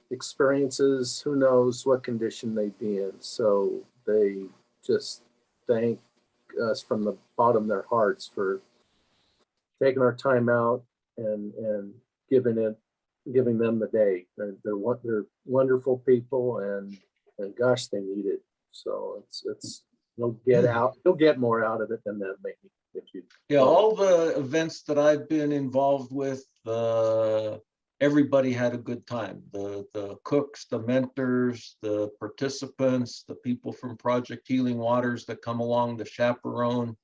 experiences, who knows what condition they'd be in. So they just thank us from the bottom of their hearts for taking our time out and giving them the day. They're wonderful people, and gosh, they need it. So it's you'll get more out of it than that maybe. yeah, all the events that I've been involved with, everybody had a good time. The cooks, the mentors, the participants, the people from Project Healing Waters that come along to chaperone.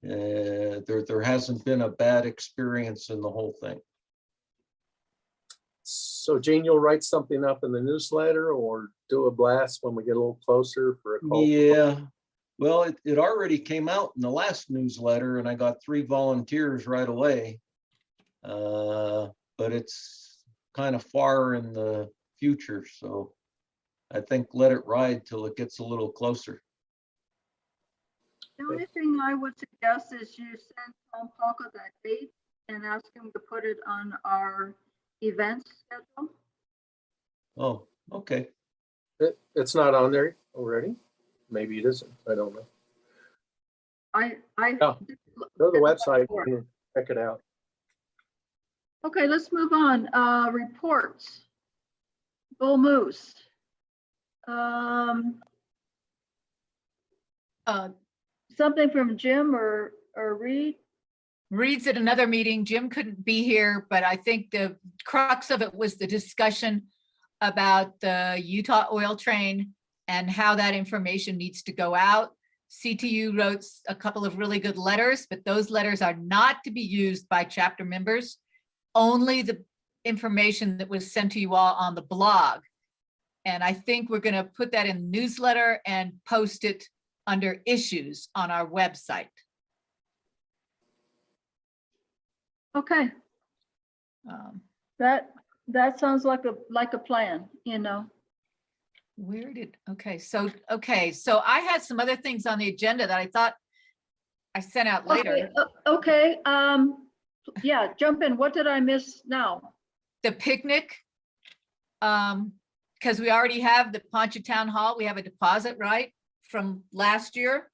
There hasn't been a bad experience in the whole thing. So Gene, you'll write something up in the newsletter or do a blast when we get a little closer for a call? Yeah, well, it already came out in the last newsletter and I got 3 volunteers right away. But it's kind of far in the future, so I think let it ride till it gets a little closer. The only thing I would suggest is you send Tom Palka that date and ask him to put it on our event schedule. Oh, okay. It's not on there already. Maybe it isn't. I don't know. I Go to the website and check it out. Okay, let's move on. Reports. Bull Moose. Something from Jim or Reed? Reed's at another meeting. Jim couldn't be here, but I think the crux of it was the discussion about the Utah oil train and how that information needs to go out. CTU wrote a couple of really good letters, but those letters are not to be used by chapter members. Only the information that was sent to you all on the blog. And I think we're going to put that in the newsletter and post it under issues on our website. Okay, that sounds like a plan, you know. Where did, okay, so I had some other things on the agenda that I thought I sent out later. Okay, yeah, jump in. What did I miss now? The picnic. Because we already have the Poncha Town Hall, we have a deposit, right, from last year?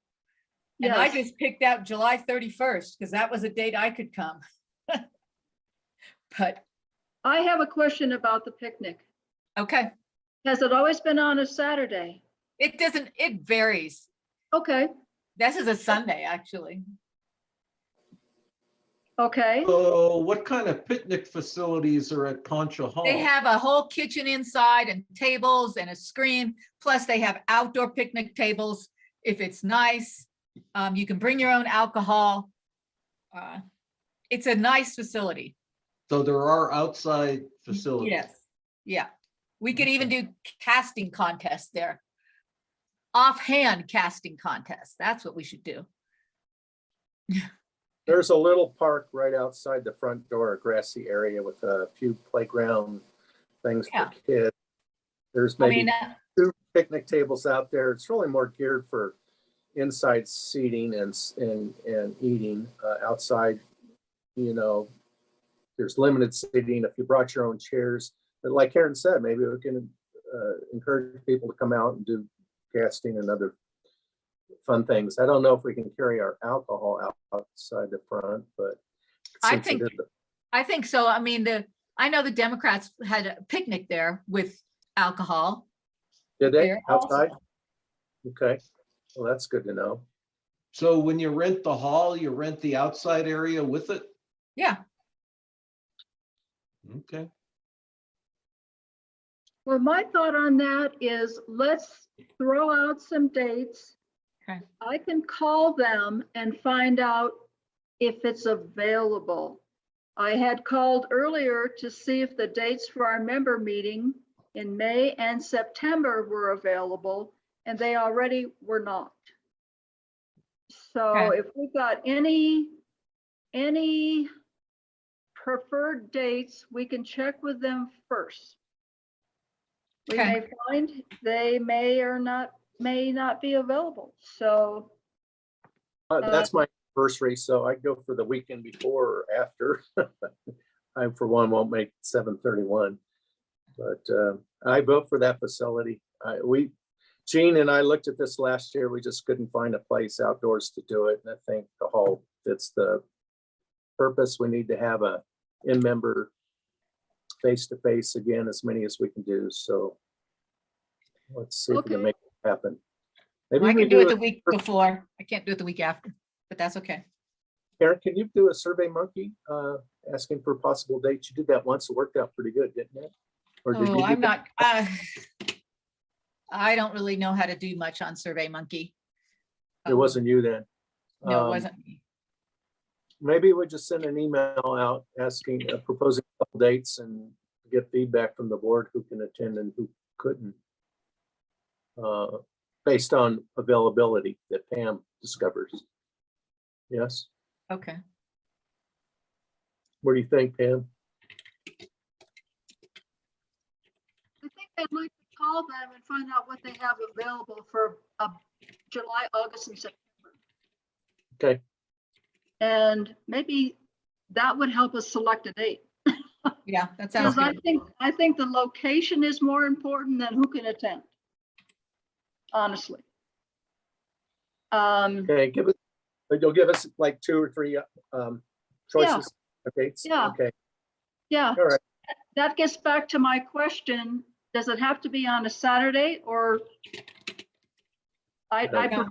And I Yes. just picked out July 31st, because that was a date I could come. But, I have a question about the picnic. okay, Has it always been on a Saturday? it doesn't, it varies. Okay, This is a Sunday, actually. okay, So what kind of picnic facilities are at Poncha Hall? They have a whole kitchen inside and tables and a screen, plus they have outdoor picnic tables. If it's nice, you can bring your own alcohol. It's a nice facility. So there are outside facilities. Yes, yeah. We could even do casting contests there. Offhand casting contests. That's what we should do. There's a little park right outside the front door, a grassy area with a few playground things for Yeah. kids. There's I maybe mean, 2 picnic tables out there. It's really more geared for inside seating and eating. Outside, you know, there's limited seating if you brought your own chairs. But like Karen said, maybe we can encourage people to come out and do casting and other fun things. I don't know if we can carry our alcohol outside the front, but I since it think- is the- I think so. I mean, I know the Democrats had a picnic there with alcohol. Did they there also. outside? Okay, well, that's good to know. So when you rent the hall, you rent the outside area with it? Yeah, Okay. well, my thought on that is let's throw out some dates. Okay. I can call them and find out if it's available. I had called earlier to see if the dates for our member meeting in May and September were available, and they already were not. So Okay. if we've got any preferred dates, we can check with them first. We Okay. may find they may not be available. So That's my anniversary, so I'd go for the weekend before or after. I, for one, won't make 7/31, but I vote for that facility. Gene and I looked at this last year. We just couldn't find a place outdoors to do it, and I think the hall fits the purpose. We need to have a in-member face-to-face again, as many as we can do. So let's see if we Okay. can make it happen. Maybe I we can do it the a- week before. I can't do it the week after, but that's okay. Karen, can you do a Survey Monkey asking for possible dates? You did that once. It worked out pretty good, didn't it? Or did you Oh, do I'm that? not, I don't really know how to do much on Survey Monkey. It wasn't you then. No, it wasn't me. Maybe we just send an email out asking, proposing a couple dates and get feedback from the board who can attend and who couldn't. Based on availability that Pam discovers. Yes, Okay. what do you think, Pam? I think I'd like to call them and find out what they have available for July, August, and September. Okay, Um, And maybe that would help us select a date. Yeah, that sounds Because good. I think the location is more important than who can attend. Honestly. okay, you'll give us like 2 or 3 choices of dates? Yeah. Okay, Yeah, all right. that gets back to my question. Does it have to be on a Saturday or? I No.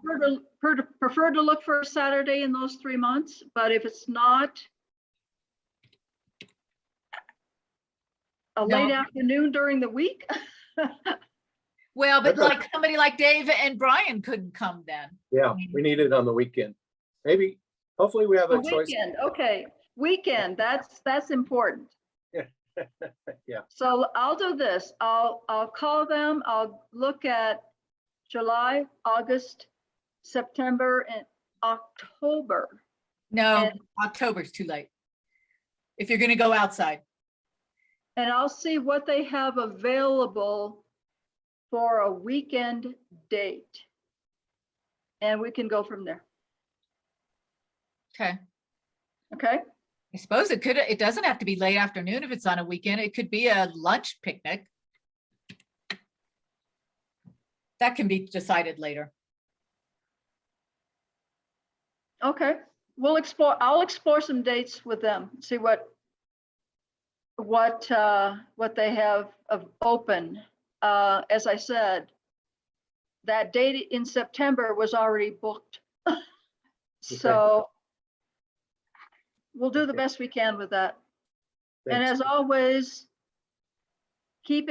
prefer to look for a Saturday in those 3 months, but if it's not a late No. afternoon during the week, Well, but That's okay. like somebody like Dave and Brian couldn't come then. Yeah, we need it on the weekend. Maybe, hopefully we have the a choice. weekend, okay, weekend, that's important. Yeah, So I'll do this. I'll call them. I'll look at July, August, September and October. No, And- October's too late. If you're gonna go outside. And I'll see what they have available for a weekend date. And we can go from there, Okay. okay? I suppose it doesn't have to be late afternoon if it's on a weekend. It could be a lunch picnic. That can be decided later. Okay, I'll explore some dates with them, see what they have of open. As I said, that date in September was already booked. So we'll do the best we can with that. And Thanks. as always, keep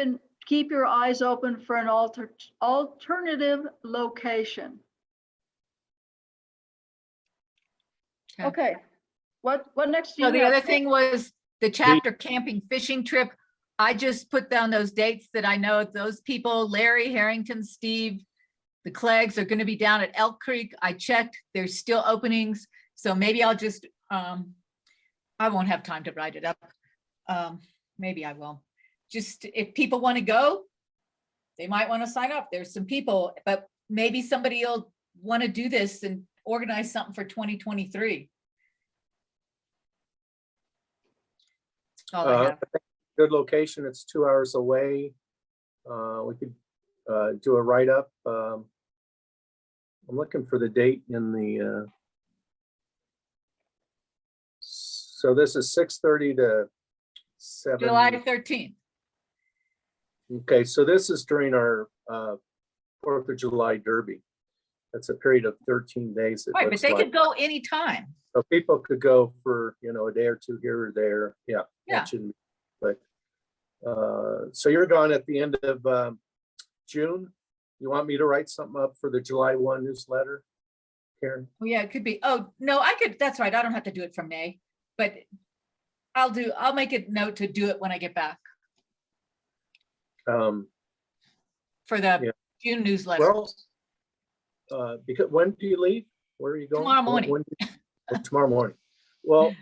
your eyes open for an alternative location. Okay, what next do So you the have? other thing was the chapter camping fishing trip. I just put down those dates that I know those people, Larry, Harrington, Steve, the Cleggs are going to be down at Elk Creek. I checked, there's still openings. So maybe I'll just, I won't have time to write it up. Maybe I will. Just if people want to go, they might want to sign up. There's some people, but maybe somebody will want to do this and organize something for 2023. That's all I have. Good location. It's 2 hours away. We could do a write-up. I'm looking for the date in the, so this is 6:30 to 7. July 13th. Okay, so this is during our 4th of July Derby. That's a period of 13 days. It Right, but looks they like. could go anytime. So people could go for, a day or two here or there. Yeah. Yeah. that shouldn't- But, so you're gone at the end of June. You want me to write something up for the July 1 newsletter, Karen? Oh, yeah, it could be. Oh, no, I could, that's right. I don't have to do it from May, but I'll make a note to do it when I get back Um, for the Yeah. June newsletter. Well, because when do you leave? Where are you going? Tomorrow morning. Tomorrow morning. Well,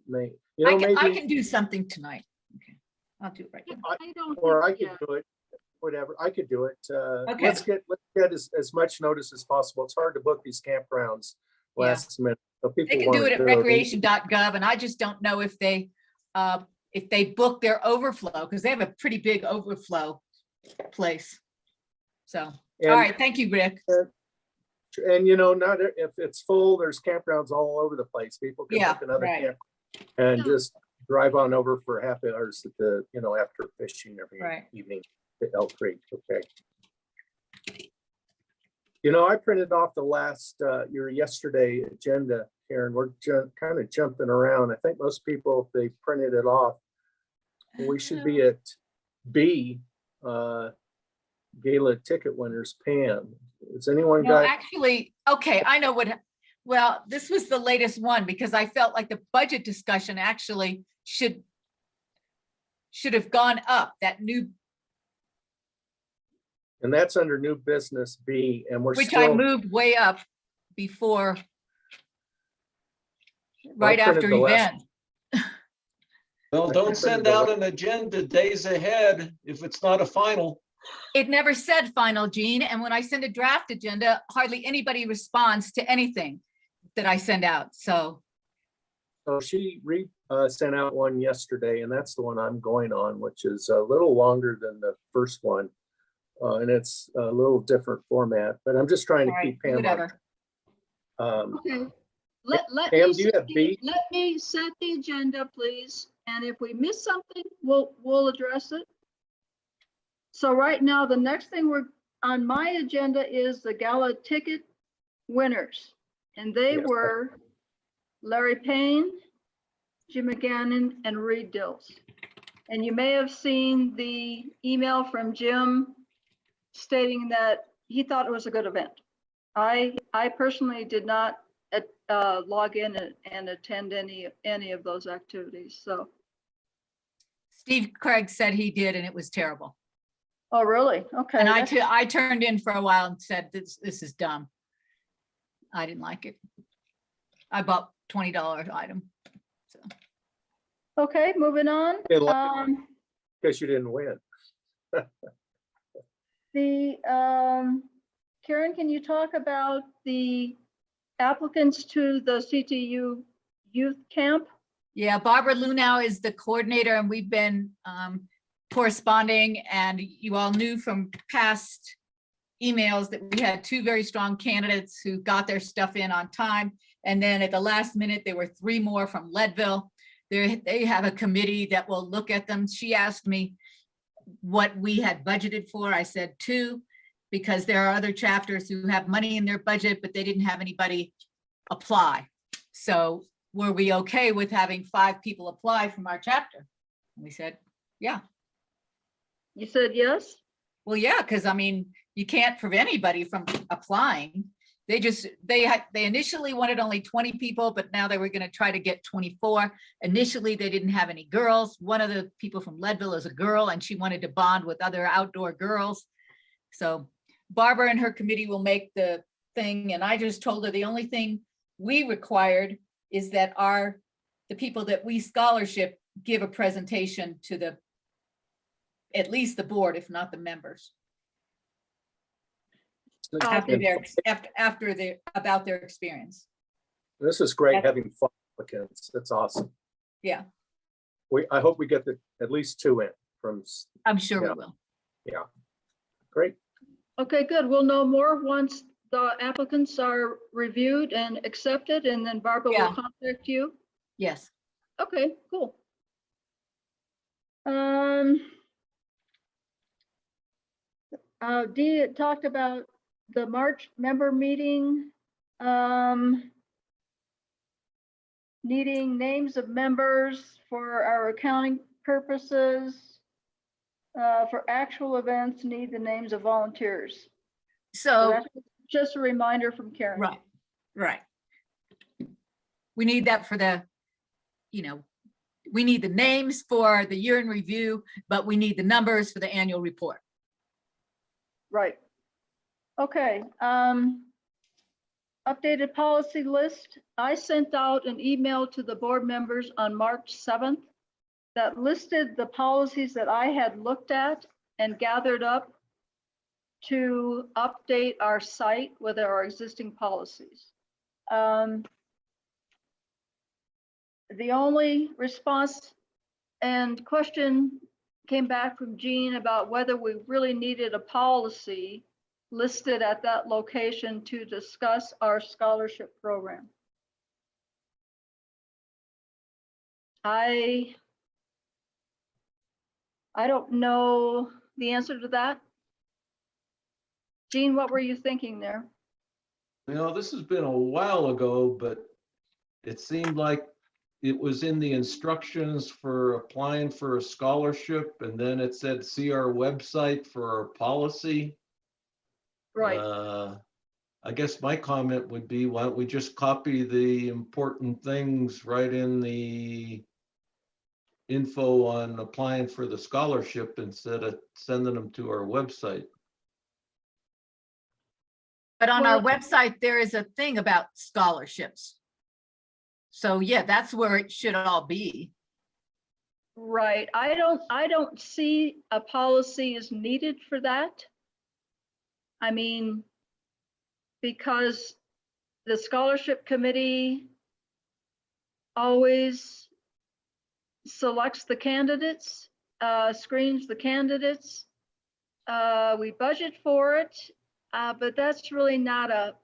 maybe. I can do something tonight. Okay, I'll do it right now. I don't Or I think- could do it, whatever, I could do it. Okay. Let's get as much notice as possible. It's hard to book these campgrounds Yeah. last minute. So people They can do wanna it at go, they- recreation.gov, and I just don't know if they book their overflow, because they have a pretty big overflow place. So, all and- right, thank you, Rick. And not, if it's full, there's campgrounds all over the place. People can Yeah, book another right. camp and just drive on over for half hours at the, after fishing every Right. evening to Elk Creek. Okay. I printed off the last, your yesterday agenda, Karen. We're kind of jumping around. I think most people, if they printed it off, we should be at B, gala ticket winners, Pam. Has anyone No, got? actually, okay, I know well, this was the latest one because I felt like the budget discussion actually should have gone up, that new, And that's under new business B, and we're which I still. moved way up before, I right printed after the last- event. Well, I don't think send the- out an agenda days ahead if it's not a final. It never said final, Gene, and when I send a draft agenda, hardly anybody responds to anything that I send out, so. So she sent out one yesterday, and that's the one I'm going on, which is a little longer than the first one. And it's a little different format, but I'm just trying All to right, keep Pam up. whatever. Okay. Let Pam, me do you have B? let me set the agenda, please. And if we miss something, we'll address it. So right now, the next thing on my agenda is the gala ticket winners. And they Yes. were Larry Payne, Jim McGannon, and Reed Dills. And you may have seen the email from Jim stating that he thought it was a good event. I personally did not log in and attend any of those activities. So Steve Craig said he did, and it was terrible. Oh, really? Okay. And that's- I turned in for a while and said, this is dumb. I didn't like it. I bought $20 item. Okay, moving on. Didn't like it. Guess you didn't win. Karen, can you talk about the applicants to the CTU youth camp? Yeah, Barbara Lunau is the coordinator and we've been corresponding, and you all knew from past emails that we had 2 very strong candidates who got their stuff in on time. And then at the last minute, there were 3 more from Leadville. They have a committee that will look at them. She asked me what we had budgeted for. I said 2, because there are other chapters who have money in their budget, but they didn't have anybody apply. So were we okay with having 5 people apply from our chapter? And we said, yeah. You said yes? Well, yeah, because I mean, you can't prevent anybody from applying. They initially wanted only 20 people, but now they were going to try to get 24. Initially, they didn't have any girls. One of the people from Leadville is a girl and she wanted to bond with other outdoor girls. So Barbara and her committee will make the thing. And I just told her the only thing we required is that the people that we scholarship give a presentation to at least the board, if not the members. About their experience. This is great having 5 applicants. That's awesome. Yeah, I hope we get at least 2 in from, I'm sure we Yeah. will. great. Okay, good. We'll know more once the applicants are reviewed and accepted, and then Barbara will Yeah. contact you. Yes. Okay, cool. Dee had talked about the March member meeting. Needing names of members for our accounting purposes. For actual events, need the names of volunteers. So So, that's just a reminder from Karen. right. We need that for we need the names for the year in review, but we need the numbers for the annual report. Right. Okay. Updated policy list. I sent out an email to the board members on March 7th that listed the policies that I had looked at and gathered up to update our site with our existing policies. The only response and question came back from Jean about whether we really needed a policy listed at that location to discuss our scholarship program. I don't know the answer to that. Jean, what were you thinking there? This has been a while ago, but it seemed like it was in the instructions for applying for a scholarship, and then it said, see our website for our policy. Right. I guess my comment would be, why don't we just copy the important things right in the info on applying for the scholarship instead of sending them to our website? But on our Well- website, there is a thing about scholarships. So yeah, that's where it should all be. Right. I don't see a policy is needed for that. I mean, because the scholarship committee always selects the candidates, screens the candidates. We budget for it, but that's really not a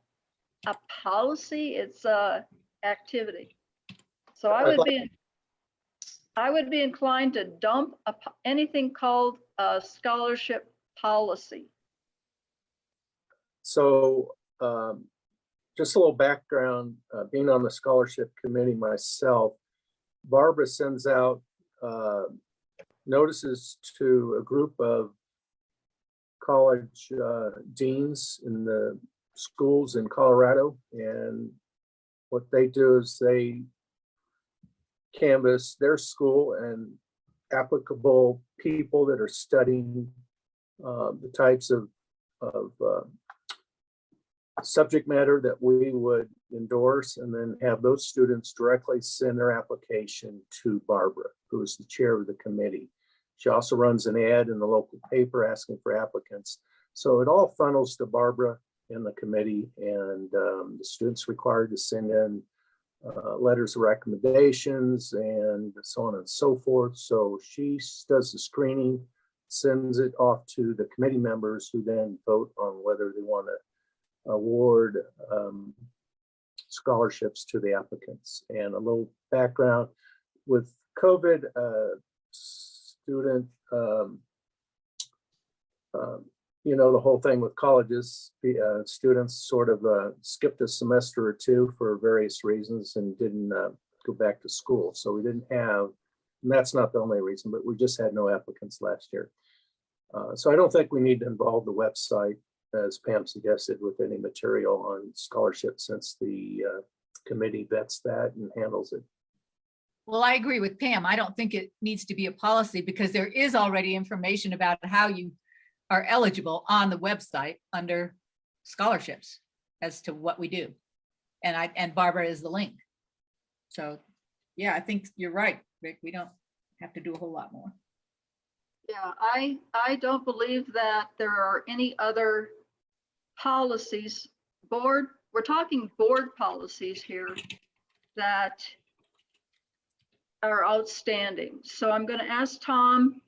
policy, it's a activity. So I would be inclined to dump anything called a scholarship policy. So just a little background, being on the scholarship committee myself, Barbara sends out notices to a group of college deans in the schools in Colorado. And what they do is they canvass their school and applicable people that are studying the types of subject matter that we would endorse, and then have those students directly send their application to Barbara, who is the chair of the committee. She also runs an ad in the local paper asking for applicants. So it all funnels to Barbara and the committee, and the students required to send in letters of recommendations and so on and so forth. So she does the screening, sends it off to the committee members, who then vote on whether they want to award scholarships to the applicants. And a little background with COVID, student, you know, the whole thing with colleges, students sort of skipped a semester or two for various reasons and didn't go back to school. So we didn't have, and that's not the only reason, but we just had no applicants last year. So I don't think we need to involve the website, as Pam suggested, with any material on scholarships, since the committee vets that and handles it. Well, I agree with Pam. I don't think it needs to be a policy, because there is already information about how you are eligible on the website under scholarships as to what we do. And Barbara is the link. So, yeah, I think you're right, Rick. We don't have to do a whole lot more. Yeah, I don't believe that there are any other policies, we're talking board policies here that are outstanding. So I'm going to ask Tom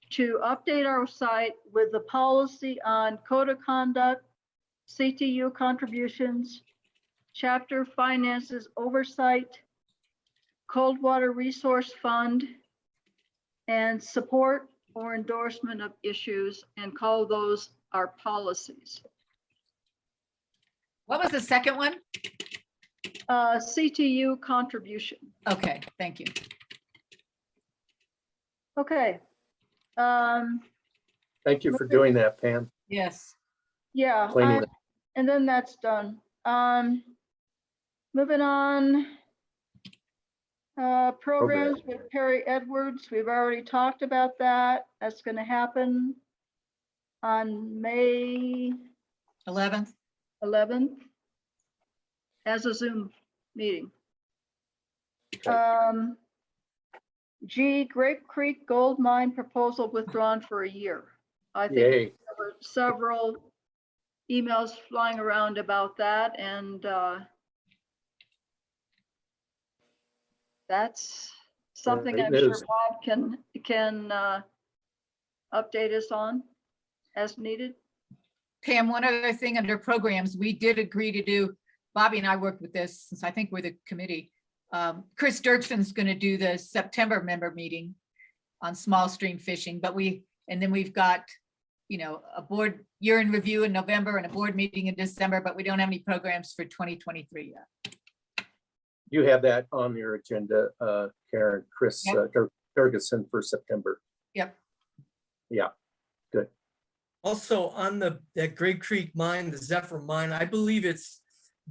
to update our site with the policy on code of conduct, CTU contributions, chapter finances oversight, cold water resource fund, and support or endorsement of issues, and call those our policies. What was the second one? CTU contribution. Okay, thank you. Okay. Thank you for doing that, Pam. Yes. Yeah, Cleaning that. and then that's done. Moving on. Programs with Perry Edwards, we've already talked about that. That's going to happen on May 11th. 11th as a Zoom meeting. Okay. G, Grape Creek Gold Mine proposal withdrawn for a year. I think Yay. there were several emails flying around about that, and that's something Great I'm sure news. Bob can update us on as needed. Pam, one other thing under programs, we did agree to do, Bobby and I worked with this since I think we're the committee. Chris Dirkson's going to do the September member meeting on small stream fishing, but and then we've got, you know, a board year in review in November and a board meeting in December, but we don't have any programs for 2023 yet. You have that on your agenda, Karen, Chris Dirksen for September. Yep. Yeah, good. Also on that Grape Creek mine, the Zephyr mine, I believe it's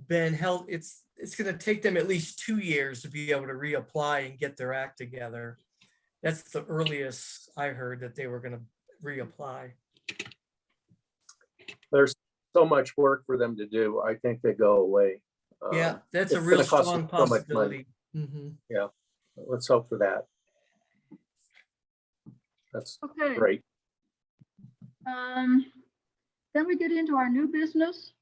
been held, it's going to take them at least 2 years to be able to reapply and get their act together. That's the earliest I heard that they were going to reapply. There's so much work for them to do. I think they go away. Yeah, that's a it's real gonna cost strong them so much money. possibility. Mhm. Yeah, let's hope for that. That's Okay. great. Then we get into our new business.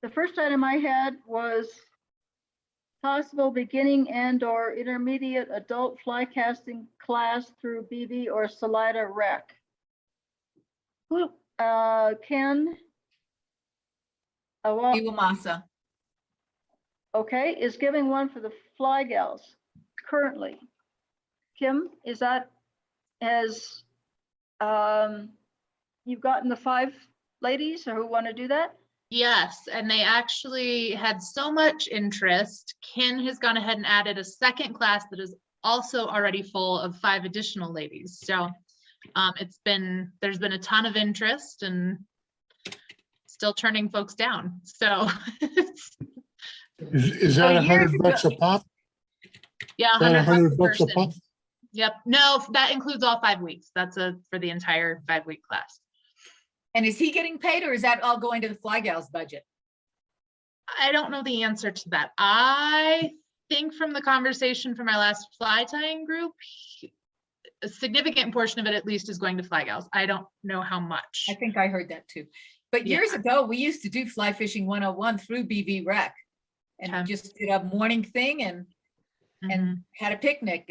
The first item I had was possible beginning and/or intermediate adult fly casting class through BB or Salida Rec. Who, Ken? Iwamasa. Okay, is giving one for the fly gals currently. Kim, is that, you've gotten the 5 ladies who want to do that? Yes, and they actually had so much interest. Ken has gone ahead and added a second class that is also already full of 5 additional ladies. So there's been a ton of interest and still turning folks down. So Is that years $100 a pop? yeah, Is that $100 $100 a person. pop? Yep. No, that includes all 5 weeks. That's for the entire 5-week class. And is he getting paid or is that all going to the Fly Gals budget? I don't know the answer to that. I think from the conversation from our last fly tying group, a significant portion of it at least is going to Fly Gals. I don't know how much. I think I heard that too. But Yeah. years ago, we used to do Fly Fishing 101 through BV Rec. And Okay. just did a morning thing and Mhm. had a picnic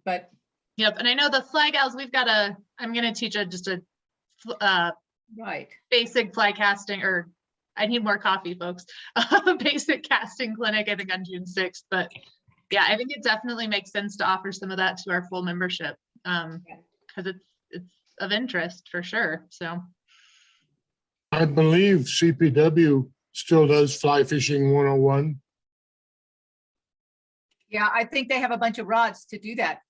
but Yep. And I know the Fly Gals, I'm going to teach just a right. basic fly casting, or I need more coffee, folks. Basic casting clinic, I think on June 6th. But yeah, I think it definitely makes sense to offer some of that to our full membership because it's of interest for sure. So I believe CPW still does fly fishing 101. Yeah, I think they have a bunch of rods to do that.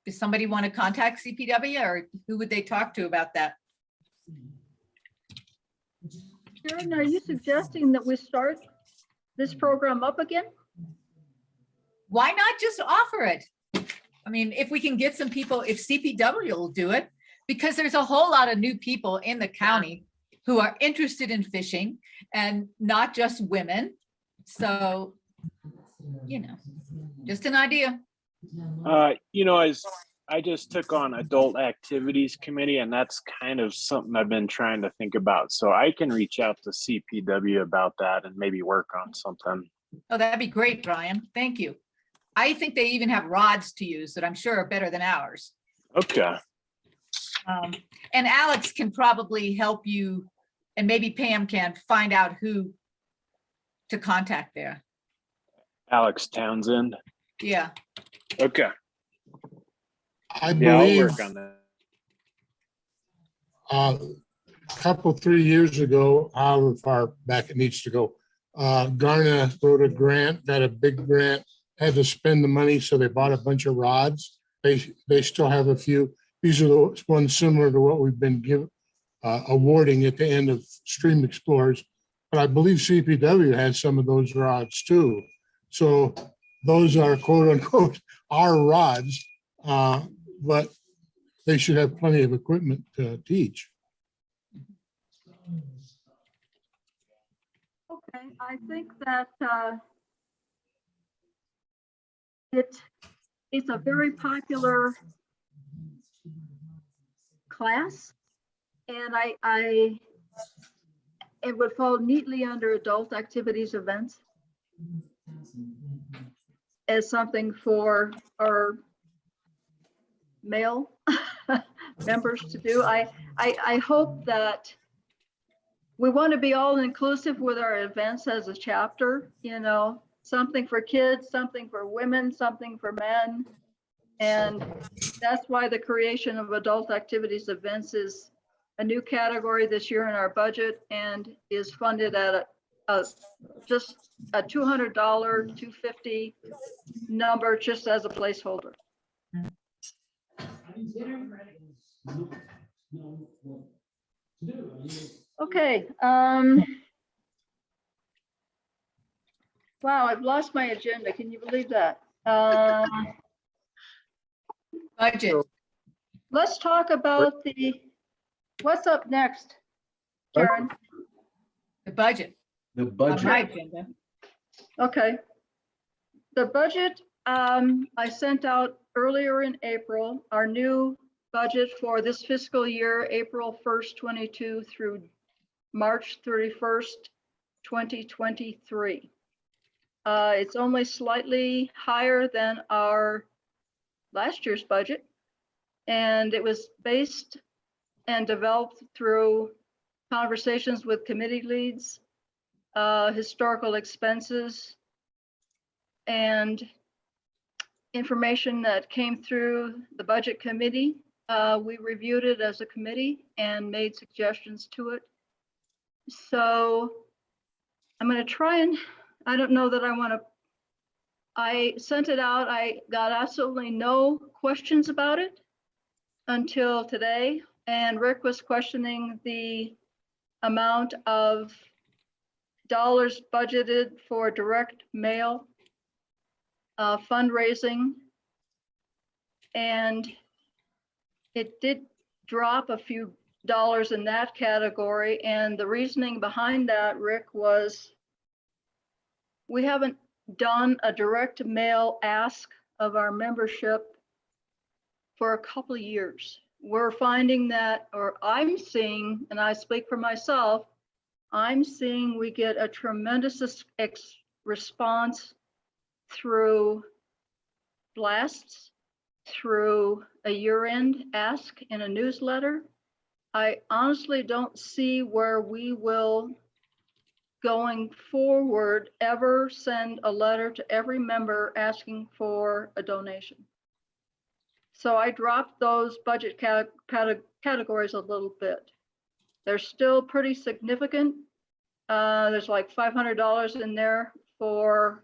Does somebody want to contact CPW or who would they talk to about that? Sharon, are you suggesting that we start this program up again? Why not just offer it? I mean, if we can get some people, if CPW will do it, because there's a whole lot of new people in the county who are interested in fishing and not just women. So, you know, just an idea. I just took on adult activities committee, and that's kind of something I've been trying to think about. So I can reach out to CPW about that and maybe work on something. Oh, that'd be great, Brian. Thank you. I think they even have rods to use that I'm sure are better than ours. Okay. And Alex can probably help you, and maybe Pam can find out who to contact there. Alex Townsend. Yeah. Okay. I Yeah, I'll believe work on that. a couple, 3 years ago, however far back it needs to go, Garna wrote a grant, got a big grant, had to spend the money, so they bought a bunch of rods. They still have a few. These are the ones similar to what we've been awarding at the end of Stream Explorers. But I believe CPW has some of those rods too. So those are quote unquote our rods, but they should have plenty of equipment to teach. Okay, I think that it's a very popular class, and it would fall neatly under adult activities events as something for our male members to do. I hope that we want to be all inclusive with our events as a chapter, you know, something for kids, something for women, something for men. And that's why the creation of adult activities events is a new category this year in our budget and is funded at just a $200, $250 number just as a placeholder. Okay. Wow, I've lost my agenda. Can you believe that? Budget. Let's talk about what's up next, Karen? The budget. The On budget. my agenda. Okay. The budget, I sent out earlier in April, our new budget for this fiscal year, April 1st, 22 through March 31st, 2023. It's only slightly higher than our last year's budget. And it was based and developed through conversations with committee leads, historical expenses, and information that came through the budget committee. We reviewed it as a committee and made suggestions to it. So I'm going to try and, I don't know that I sent it out. I got absolutely no questions about it until today. And Rick was questioning the amount of dollars budgeted for direct mail fundraising. And it did drop a few dollars in that category. And the reasoning behind that, Rick, was we haven't done a direct mail ask of our membership for a couple of years. We're finding that, or I'm seeing, and I speak for myself, I'm seeing we get a tremendous response through blasts, through a year-end ask in a newsletter. I honestly don't see where we will, going forward, ever send a letter to every member asking for a donation. So I dropped those budget categories a little bit. They're still pretty significant. There's like $500 in there for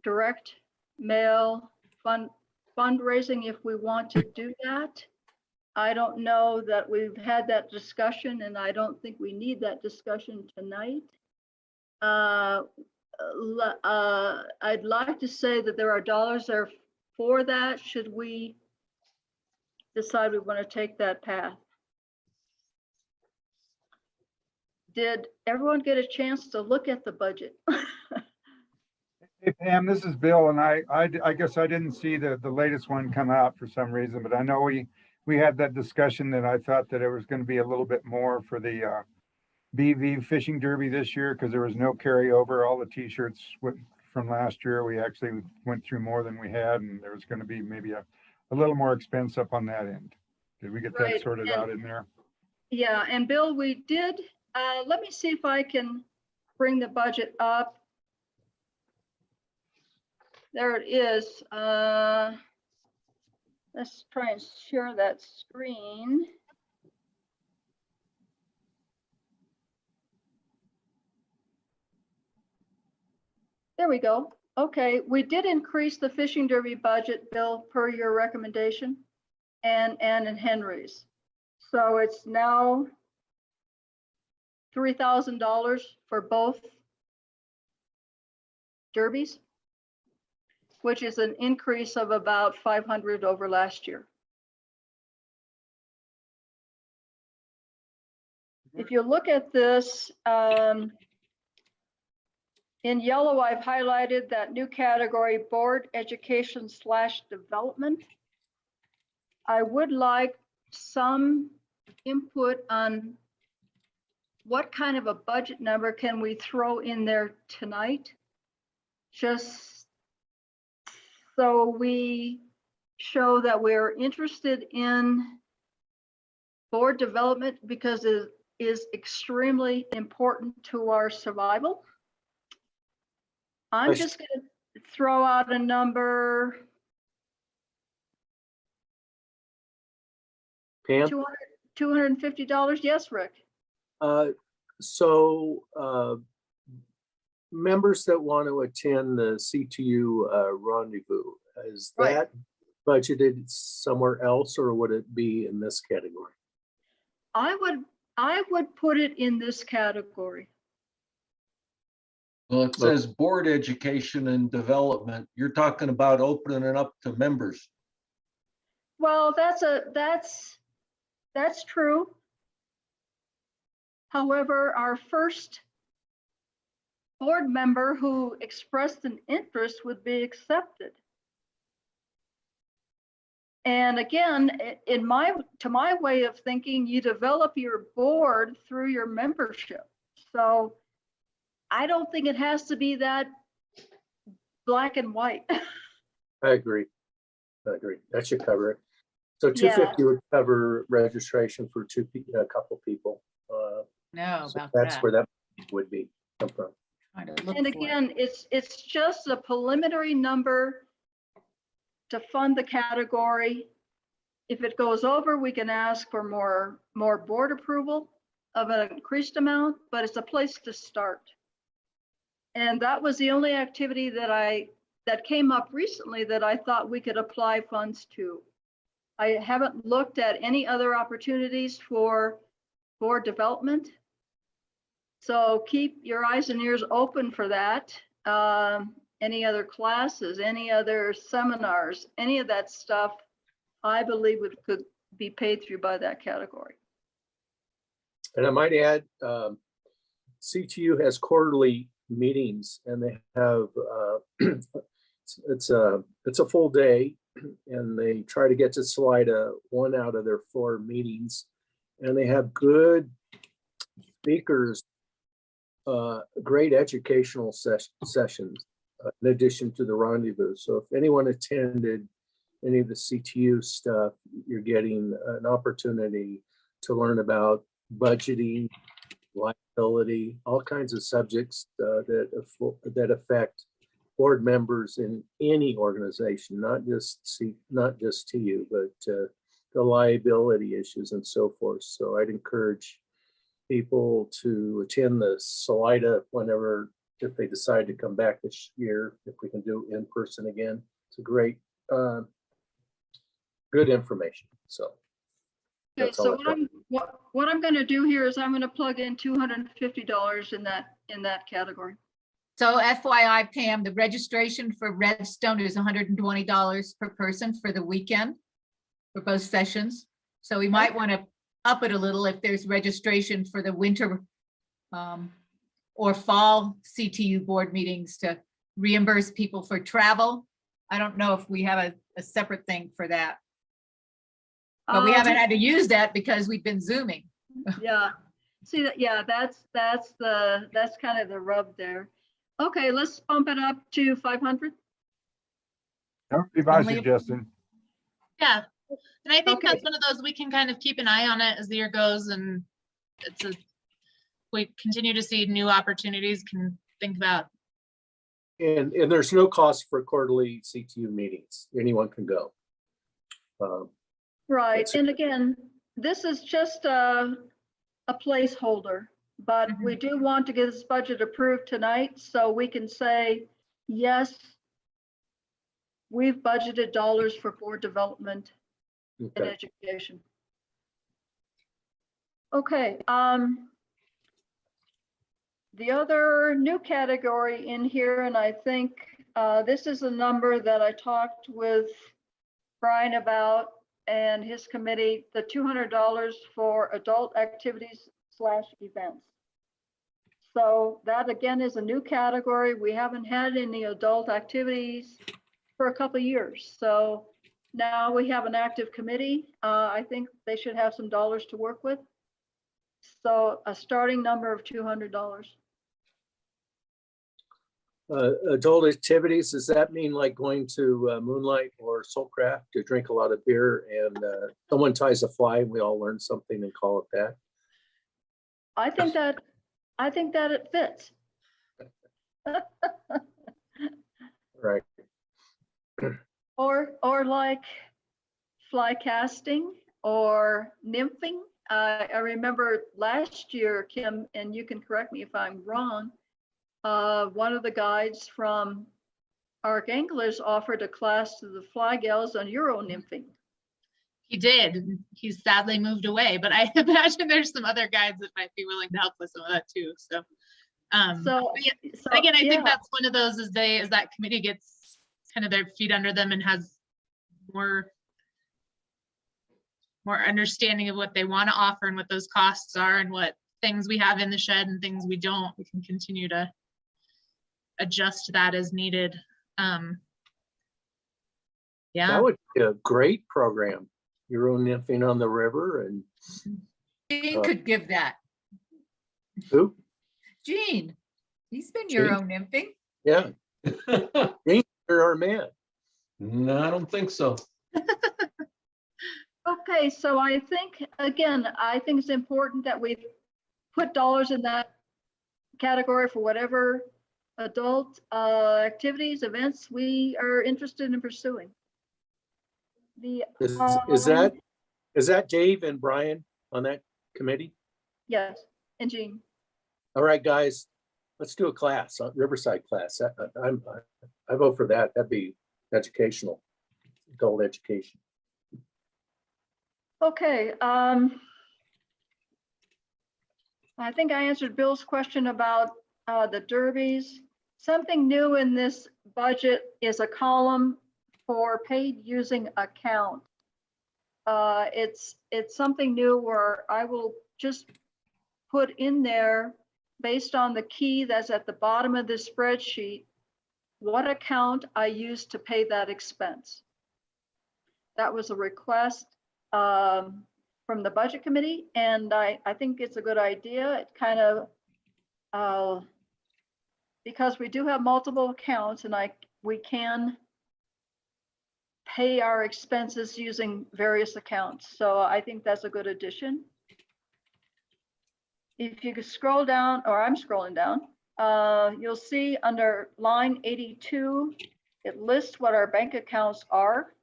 direct mail fundraising if we want to do that. I don't know that we've had that discussion, and I don't think we need that discussion tonight. I'd like to say that there are dollars there for that, should we decide we want to take that path. Did everyone get a chance to look at the budget? Hey Pam, this is Bill, and I guess I didn't see the latest one come out for some reason, but I know we had that discussion that I thought that it was going to be a little bit more for the BV fishing derby this year because there was no carryover. All the t-shirts from last year, we actually went through more than we had, and there was going to be maybe a little more expense up on that end. Did we get that Right, sorted out in there? Yeah, and Bill, we did, let me see if I can bring the budget up. There it is. Let's try and share that screen. There we go. Okay, we did increase the fishing derby budget, Bill, per your recommendation, and in Henry's. So it's now $3,000 for both derbies, which is an increase of about 500 over last year. If you look at this, in yellow, I've highlighted that new category, board education / development. I would like some input on what kind of a budget number can we throw in there tonight? Just so we show that we're interested in board development because it is extremely important to our survival. I'm just going to throw out a number. Pam? $250. Yes, Rick. Members that want to attend the CTU rendezvous, is Right. that budgeted somewhere else, or would it be in this category? I would put it in this category. Well, it says board education and development. You're talking about opening it up to members. Well, that's true. However, our first board member who expressed an interest would be accepted. And again, to my way of thinking, you develop your board through your membership. So I don't think it has to be that black and white. I agree. That should cover it. So 250 would cover registration for a couple people. No, So about that's that. where that would be come from. Trying to look And for it. again, it's just a preliminary number to fund the category. If it goes over, we can ask for more board approval of an increased amount, but it's a place to start. And that was the only activity that came up recently that I thought we could apply funds to. I haven't looked at any other opportunities for board development. So keep your eyes and ears open for that. And any other classes, any other seminars, any of that stuff, I believe could be paid through by that category. And I might add, CTU has quarterly meetings and they have, it's a full day and they try to get to Salida 1 out of their 4 meetings. And they have good speakers, great educational sessions in addition to the rendezvous. So if anyone attended any of the CTU stuff, you're getting an opportunity to learn about budgeting, liability, all kinds of subjects that affect board members in any organization, not just TU, but the liability issues and so forth. So I'd encourage people to attend the Salida whenever, if they decide to come back this year, if we can do in person again. It's a great, good information. So. Okay, that's all so I've got. what I'm going to do here is I'm going to plug in $250 in that category. So FYI, Pam, the registration for Redstone is $120 per person for the weekend for both sessions. So we might want to up it a little if there's registration for the winter or fall CTU board meetings to reimburse people for travel. I don't know if we have a separate thing for that. But we haven't had to use that because we've been Zooming. Yeah, see that, yeah, that's kind of the rub there. Okay, let's bump it up to 500. That would be my Only if- suggestion. Yeah, and I think Okay. that's one of those, we can kind of keep an eye on it as the year goes, and we continue to see new opportunities, can think about. And there's no cost for quarterly CTU meetings. Anyone can go. Right, That's- and again, this is just a placeholder, but we do want to get this budget approved tonight so we can say, yes, we've budgeted dollars for board development and Okay. education. Okay, the other new category in here, and I think this is a number that I talked with Brian about and his committee, the $200 for adult activities / events. So that again is a new category. We haven't had any adult activities for a couple of years. So now we have an active committee. I think they should have some dollars to work with. So a starting number of $200. Adult activities, does that mean like going to Moonlight or Soulcraft to drink a lot of beer and someone ties a fly and we all learn something and call it that? I think that it fits. Right. Or like fly casting or nymphing. I remember last year, Kim, and you can correct me if I'm wrong, one of the guides from Archangelus offered a class to the fly gals on Euro nymphing. He did. He's sadly moved away, but I imagine there's some other guides that might be willing to help with some of that too. So, So, but yeah, so, but again, I yeah. think that's one of those as that committee gets kind of their feet under them and has more understanding of what they want to offer and what those costs are and what things we have in the shed and things we don't, we can continue to adjust that as needed. That Yeah, would be a great program. Euro nymphing on the river and Gene could give that. who? Gene, he's been Gene? Euro nymphing. Yeah, you're our man. No, I don't think so. Okay, so I think, again, I think it's important that we put dollars in that category for whatever adult activities, events we are interested in pursuing. Is Um, that Dave and Brian on that committee? Yes, and Jean. All right, guys, let's do a class, a Riverside class. I vote for that. That'd be educational, adult education. Okay, I think I answered Bill's question about the derbies. something new in this budget is a column for paid using account. It's something new where I will just put in there, based on the key that's at the bottom of the spreadsheet, what account I used to pay that expense. That was a request from the budget committee, and I think it's a good idea. It kind of, because we do have multiple accounts, and we can pay our expenses using various accounts. So I think that's a good addition. If you could scroll down, or I'm scrolling down, you'll see under line 82, it lists what our bank accounts are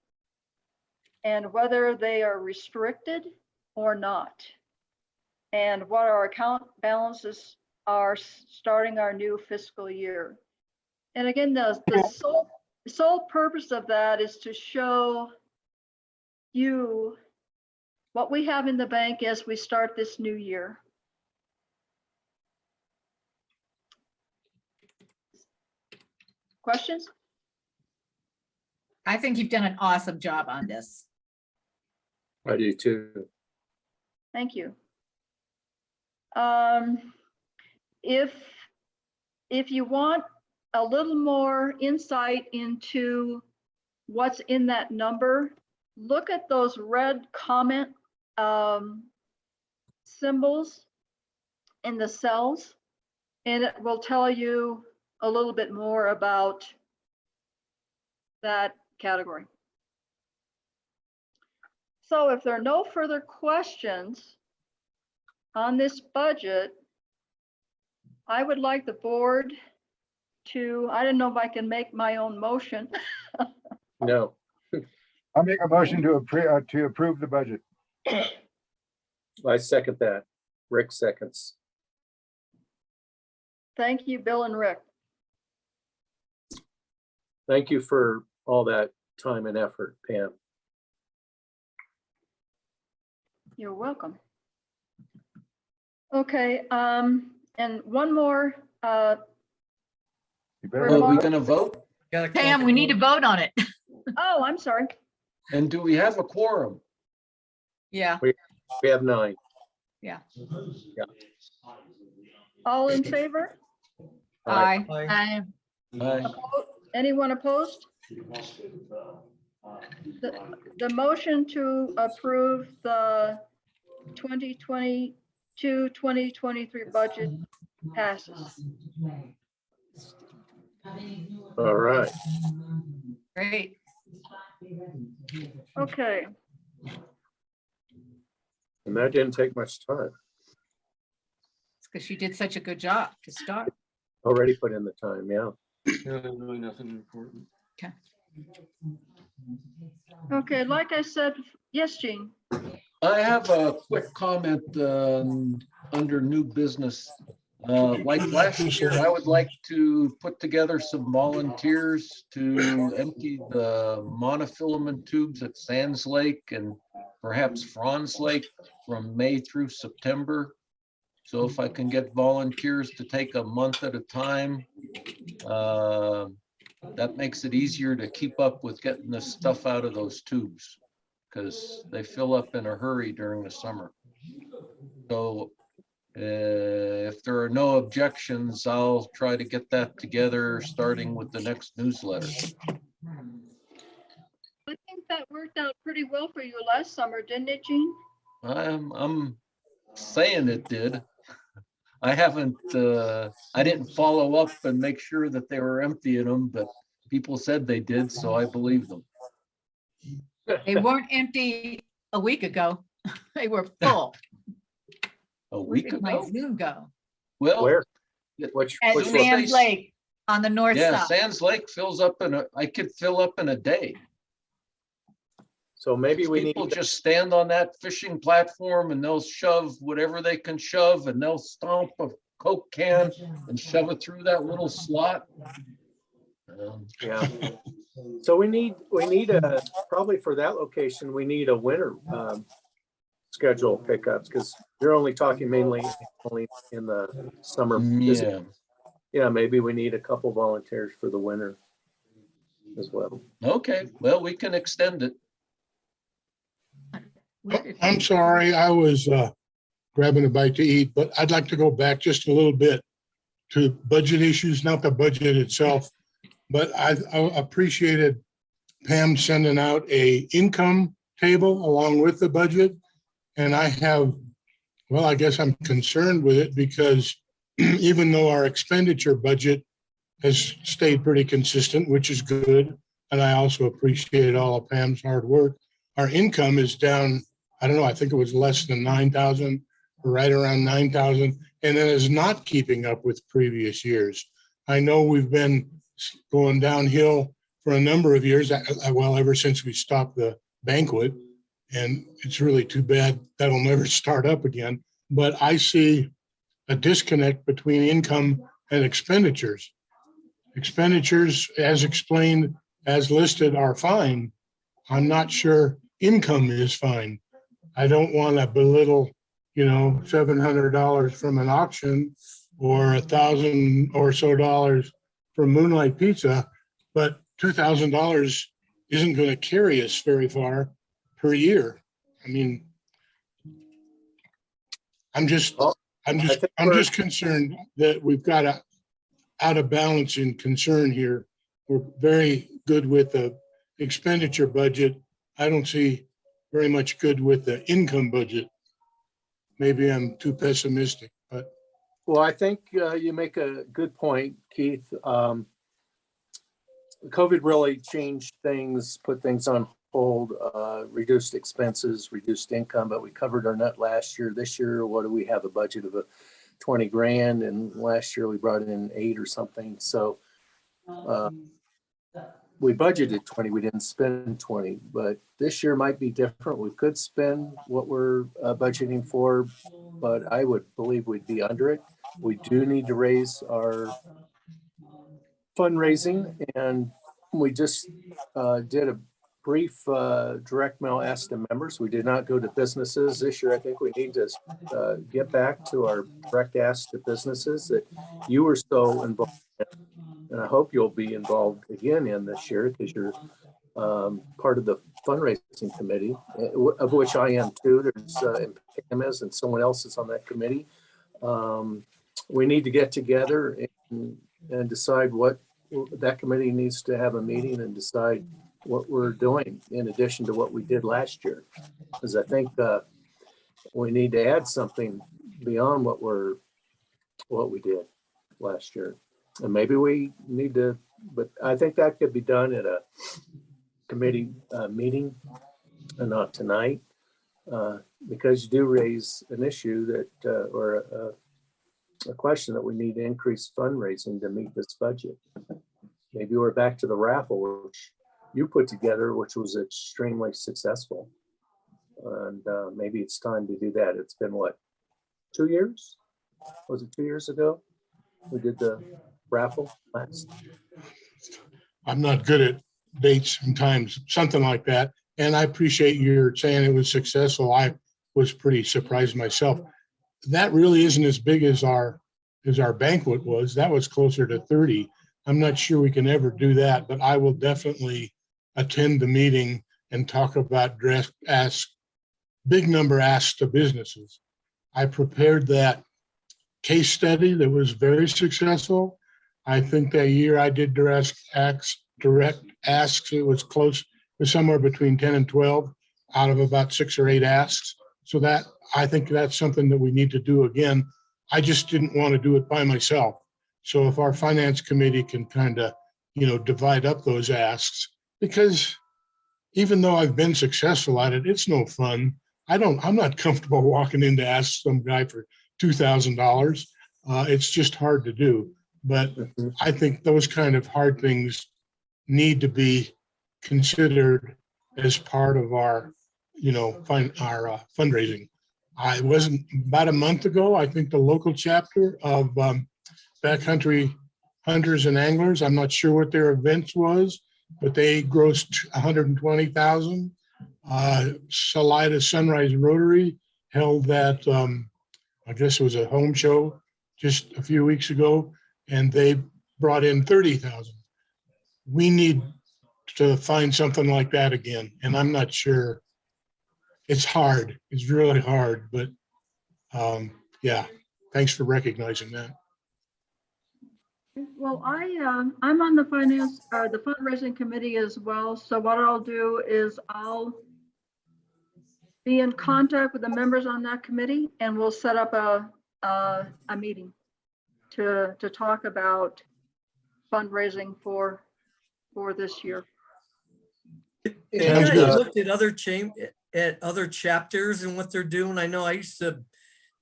and whether they are restricted or not, and what our account balances are starting our new fiscal year. And again, the sole purpose of that is to show you what we have in the bank as we start this new year. Questions? I think you've done an awesome job on this. I do too. Thank you. If you want a little more insight into what's in that number, look at those red comment symbols in the cells, and it will tell you a little bit more about that category. So if there are no further questions on this budget, I would like the board to, I don't know if I can make my own motion. No. I'll make a motion to approve the budget. I second that. Rick seconds. Thank you, Bill and Rick. Thank you for all that time and effort, Pam. You're welcome. Okay, and one more. You better- Are we gonna vote? Gotta call Pam, the we need to roll. vote on it. Oh, I'm sorry. And do we have a quorum? Yeah, We have 9. All in favor? aye. Aye. Aye. Anyone opposed? The motion to approve the 2022-2023 budget passes. All right. Great. Okay, And that didn't take much time. It's because you did such a good job to start. Already put in the time, yeah. Really nothing important. okay, like I said, yes, Jean. I have a quick comment under new business. Like last year, I would like to put together some volunteers to empty the monofilament tubes at Sands Lake and perhaps Franz Lake from May through September. So if I can get volunteers to take a month at a time, that makes it easier to keep up with getting the stuff out of those tubes, because they fill up in a hurry during the summer. So if there are no objections, I'll try to get that together, starting with the next newsletter. I think that worked out pretty well for you last summer, didn't it, Jean? I'm saying it did. I haven't, I didn't follow up and make sure that they were emptying them, but people said they did, so I believe them. They weren't empty a week ago. They were full. A week Where did my ago? Zoom go? Well, Where? Which At Which one? one? Sands Lake on the north yeah, side. Sands Lake fills up I could fill up in a day. So maybe we need, People just stand on that fishing platform and they'll shove whatever they can shove, and they'll stomp a Coke can and shove it through that little slot. yeah. So we need a, probably for that location, we need a winter schedule pickups, because you're only talking mainly only in the summer. Yeah, yeah, maybe we need a couple volunteers for the winter as well. Okay, well, we can extend it. I'm sorry, I was grabbing a bite to eat, but I'd like to go back just a little bit to budget issues, not the budget itself, but I appreciated Pam sending out a income table along with the budget. And I have, well, I guess I'm concerned with it because even though our expenditure budget has stayed pretty consistent, which is good, and I also appreciate all of Pam's hard work, our income is down, I don't know, I think it was less than 9,000, or right around 9,000, and it is not keeping up with previous years. I know we've been going downhill for a number of years, well, ever since we stopped the banquet, and it's really too bad that'll never start up again. But I see a disconnect between income and expenditures. Expenditures, as explained, as listed, are fine. I'm not sure income is fine. I don't want to belittle, $700 from an auction or $1,000 or so dollars from Moonlight Pizza, but $2,000 isn't going to carry us very far per year. I mean, I'm just concerned that we've got a out of balance in concern here. We're very good with the expenditure budget. I don't see very much good with the income budget. Maybe I'm too pessimistic, but. Well, I think you make a good point, Keith. COVID really changed things, put things on hold, reduced expenses, reduced income, but we covered our nut last year. This year, what do we have? A budget of 20 grand, and last year we brought in 8 or something. So we budgeted 20, we didn't spend 20, but this year might be different. We could spend what we're budgeting for, but I would believe we'd be under it. We do need to raise our fundraising, and we just did a brief direct mail ask to members. We did not go to businesses this year. I think we need to get back to our direct ask to businesses that you were so involved in. And I hope you'll be involved again in this year because you're part of the fundraising committee, of which I am too. There's Pam is, and someone else is on that committee. We need to get together and decide what that committee needs to have a meeting and decide what we're doing in addition to what we did last year. Because I think we need to add something beyond what we did last year. And maybe we need to, but I think that could be done at a committee meeting and not tonight, because you do raise an issue that, or a question that we need to increase fundraising to meet this budget. Maybe we're back to the raffle, which you put together, which was extremely successful. And maybe it's time to do that. It's been what, 2 years? Was it 2 years ago? We did the raffle last. I'm not good at dates and times, something like that. And I appreciate your saying it was successful. I was pretty surprised myself. That really isn't as big as our banquet was. That was closer to 30. I'm not sure we can ever do that, but I will definitely attend the meeting and talk about big number asks to businesses. I prepared that case study that was very successful. I think that year I did direct asks, it was close, it was somewhere between 10 and 12 out of about 6 or 8 asks. So that, I think that's something that we need to do again. I just didn't want to do it by myself. So if our finance committee can kind of, divide up those asks, because even though I've been successful at it, it's no fun. I'm not comfortable walking in to ask some guy for $2,000. It's just hard to do. But I think those kind of hard things need to be considered as part of our, fundraising. I wasn't about a month ago, I think the local chapter of Backcountry Hunters and Anglers, I'm not sure what their events was, but they grossed 120,000. Salida Sunrise Rotary held that, I guess it was a home show just a few weeks ago. and they brought in 30,000. We need to find something like that again, and I'm not sure. It's hard. It's really hard, but yeah, thanks for recognizing that. Well, I'm on the the fundraising committee as well. So what I'll do is I'll be in contact with the members on that committee, and we'll set up a meeting to talk about fundraising for this year. Have you Sounds guys good. looked at other chapters and what they're doing? I know I used to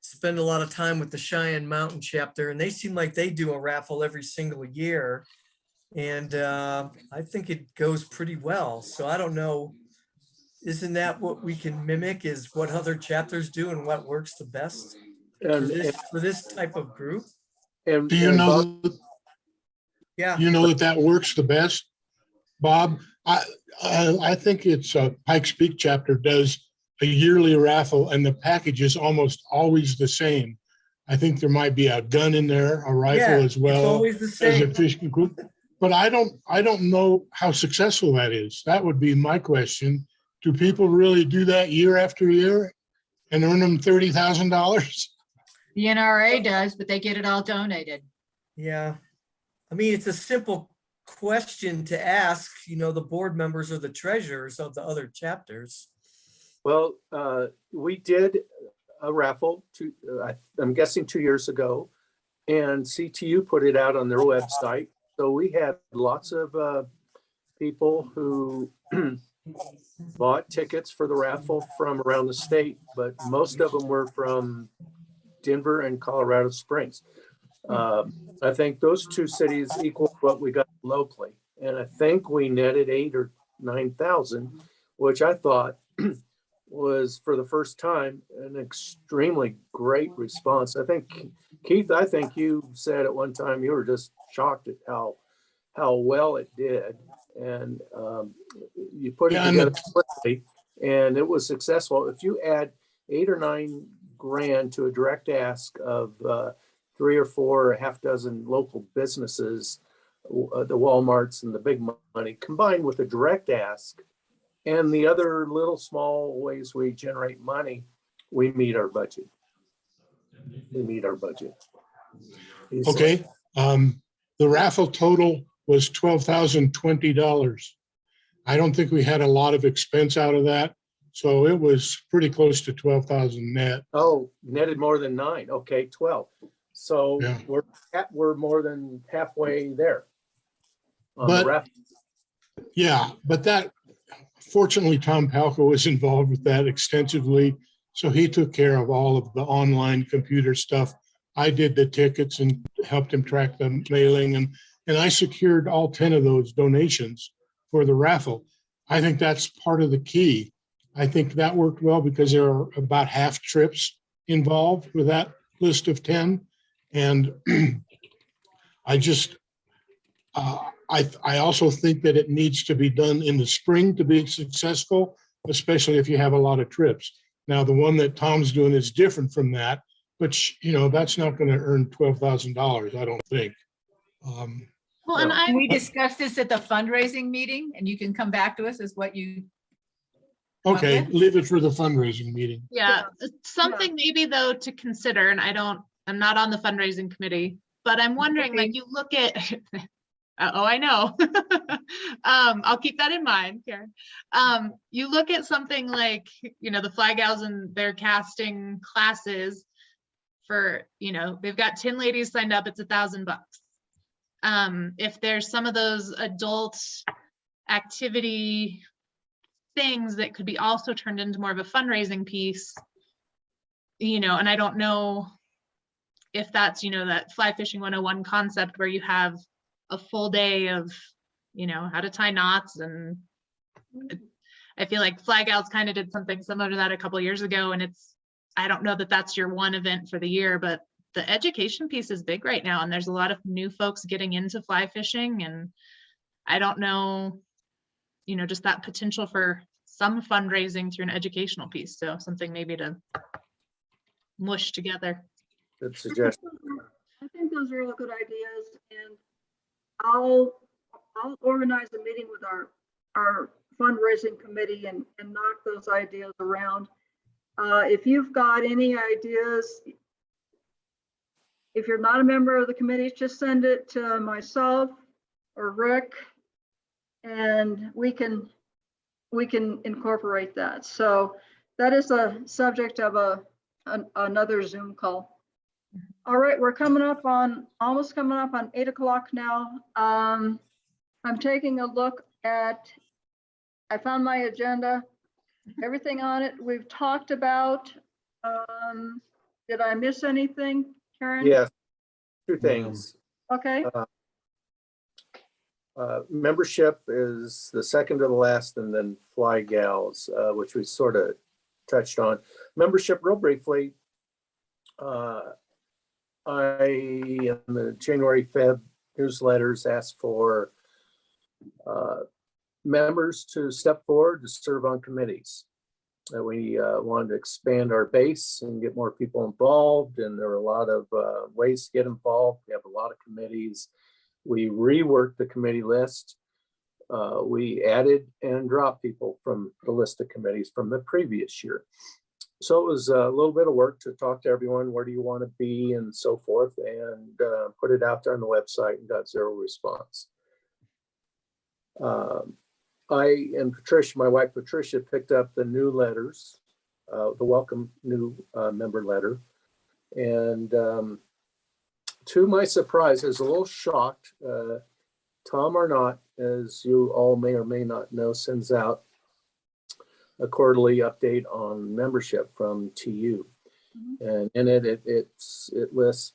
spend a lot of time with the Cheyenne Mountain chapter, and they seem like they do a raffle every single year. And I think it goes pretty well. So I don't know. Isn't that what we can mimic, is what other chapters do and what works the best And, for this type of group? and, Do you and know, Bob, Yeah. that works the best, Bob? I think it's Pikes Peak chapter does a yearly raffle, and the package is almost always the same. I think there might be a gun in there, a rifle Yeah, as well. It's always the As a same. fishing equipment. But I don't know how successful that is. That would be my question. Do people really do that year after year and earn them $30,000? The NRA does, but they get it all donated. Yeah. I mean, it's a simple question to ask, the board members or the treasurers of the other chapters. well, we did a raffle I'm guessing 2 years ago, and CTU put it out on their website. So we had lots of people who bought tickets for the raffle from around the state, but most of them were from Denver and Colorado Springs. I think those two cities equal what we got locally. And I think we netted 8,000 or 9,000, which I thought was, for the first time, an extremely great response. I think, Keith, I think you said at one time you were just shocked at how well it did. And you put it together quickly, and it was successful. If you add 8 or 9 grand to a direct ask of 3 or 4 or a half dozen local businesses, the Walmarts and the big money, combined with a direct ask and the other little small ways we generate money, we meet our budget. Easily. Okay. The raffle total was $12,020. I don't think we had a lot of expense out of that. So it was pretty close to 12,000 net. Oh, netted more than 9. Okay, 12. So Yeah. we're more than halfway there. On the But raffle. yeah, but that, fortunately, Tom Palco was involved with that extensively. So he took care of all of the online computer stuff. I did the tickets and helped him track the mailing, and I secured all 10 of those donations for the raffle. I think that's part of the key. I think that worked well because there are about half trips involved with that list of 10. And I just, I also think that it needs to be done in the spring to be successful, especially if you have a lot of trips. Now, the one that Tom's doing is different from that, but that's not going to earn $12,000, I don't think. Well, and Can we I, discuss this at the fundraising meeting, and you can come back to us as what you, Okay, leave it for the fundraising meeting. yeah, it's something maybe though to consider, and I'm not on the fundraising committee, but I'm wondering, like, you look at, oh, I know. I'll keep that in mind, Karen. You look at something like, the Fly Gals and their casting classes for, they've got 10 ladies signed up, it's $1,000. If there's some of those adult activity things that could be also turned into more of a fundraising piece, and I don't know if that's, that fly fishing 101 concept where you have a full day of, how to tie knots. And I feel like Fly Gals kind of did something similar to that a couple of years ago. And I don't know that that's your one event for the year, but the education piece is big right now. And there's a lot of new folks getting into fly fishing. And I don't know, just that potential for some fundraising through an educational piece. So something maybe to mush together. Good suggestion. I think those are all good ideas, and I'll organize a meeting with our fundraising committee and knock those ideas around. If you've got any ideas, if you're not a member of the committee, just send it to myself or Rick, and we can incorporate that. So that is a subject of another Zoom call. All right, we're almost coming up on 8 o'clock now. I'm taking a look at, I found my agenda, everything on it we've talked about. Did I miss anything, Karen? Yes, two things. Okay, Membership is the second to the last, and then Fly Gals, which we sort of touched on. Membership, real briefly. I, in the January, Feb newsletters, asked for members to step forward to serve on committees. We wanted to expand our base and get more people involved, and there were a lot of ways to get involved. We have a lot of committees. We reworked the committee list. We added and dropped people from the list of committees from the previous year. So it was a little bit of work to talk to everyone, where do you want to be and so forth, and put it out there on the website, and got zero response. I and Patricia, my wife Patricia, picked up the new letters, the welcome new member letter. And to my surprise, I was a little shocked. Tom Arnott, as you all may or may not know, sends out a quarterly update on membership from TU. And in it lists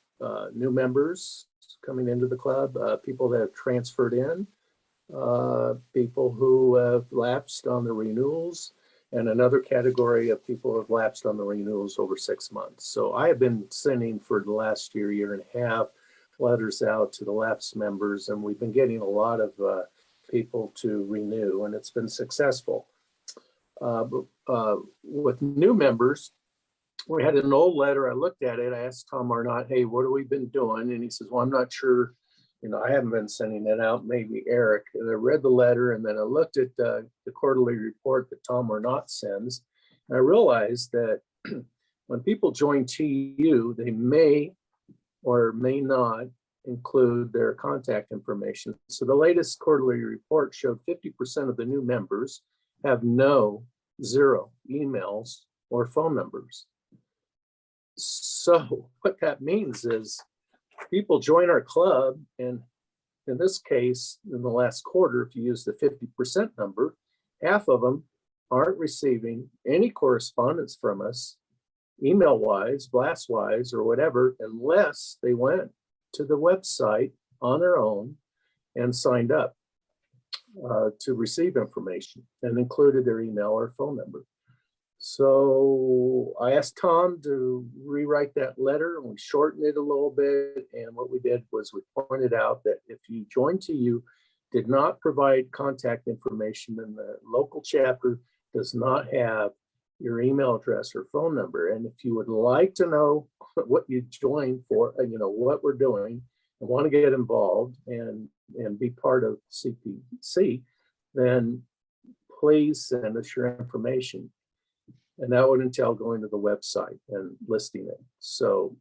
new members coming into the club, people that have transferred in, people who have lapsed on the renewals, and another category of people who have lapsed on the renewals over 6 months. So I have been sending for the last year and a half, letters out to the lapsed members, and we've been getting a lot of people to renew, and it's been successful. With new members, we had an old letter. I looked at it. I asked Tom Arnott, hey, what have we been doing? And he says, well, I'm not sure. I haven't been sending it out, maybe Eric. And I read the letter, and then I looked at the quarterly report that Tom Arnott sends. And I realized that when people join TU, they may or may not include their contact information. So the latest quarterly report showed 50% of the new members have zero emails or phone numbers. So what that means is people join our club, and in this case, in the last quarter, if you use the 50% number, half of them aren't receiving any correspondence from us, email-wise, blast-wise, or whatever, unless they went to the website on their own and signed up to receive information and included their email or phone number. So I asked Tom to rewrite that letter, and we shortened it a little bit. And what we did was we pointed out that if you joined TU, did not provide contact information, then the local chapter does not have your email address or phone number. And if you would like to know what you joined for, what we're doing, and want to get involved and be part of CPC, then please send us your information. And that would entail going to the website and listing it. So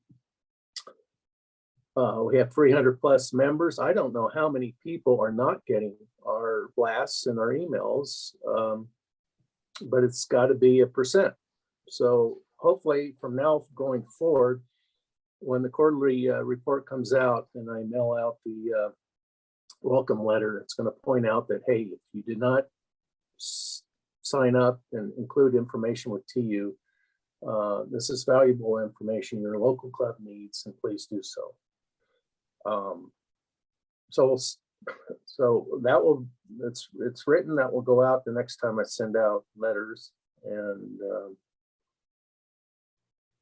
we have 300 plus members. I don't know how many people are not getting our blasts and our emails, but it's got to be 1%. So hopefully from now going forward, when the quarterly report comes out and I mail out the welcome letter, it's going to point out that, hey, if you did not sign up and include information with TU, this is valuable information your local club needs, and please do so. So that will, it's written, that will go out the next time I send out letters. And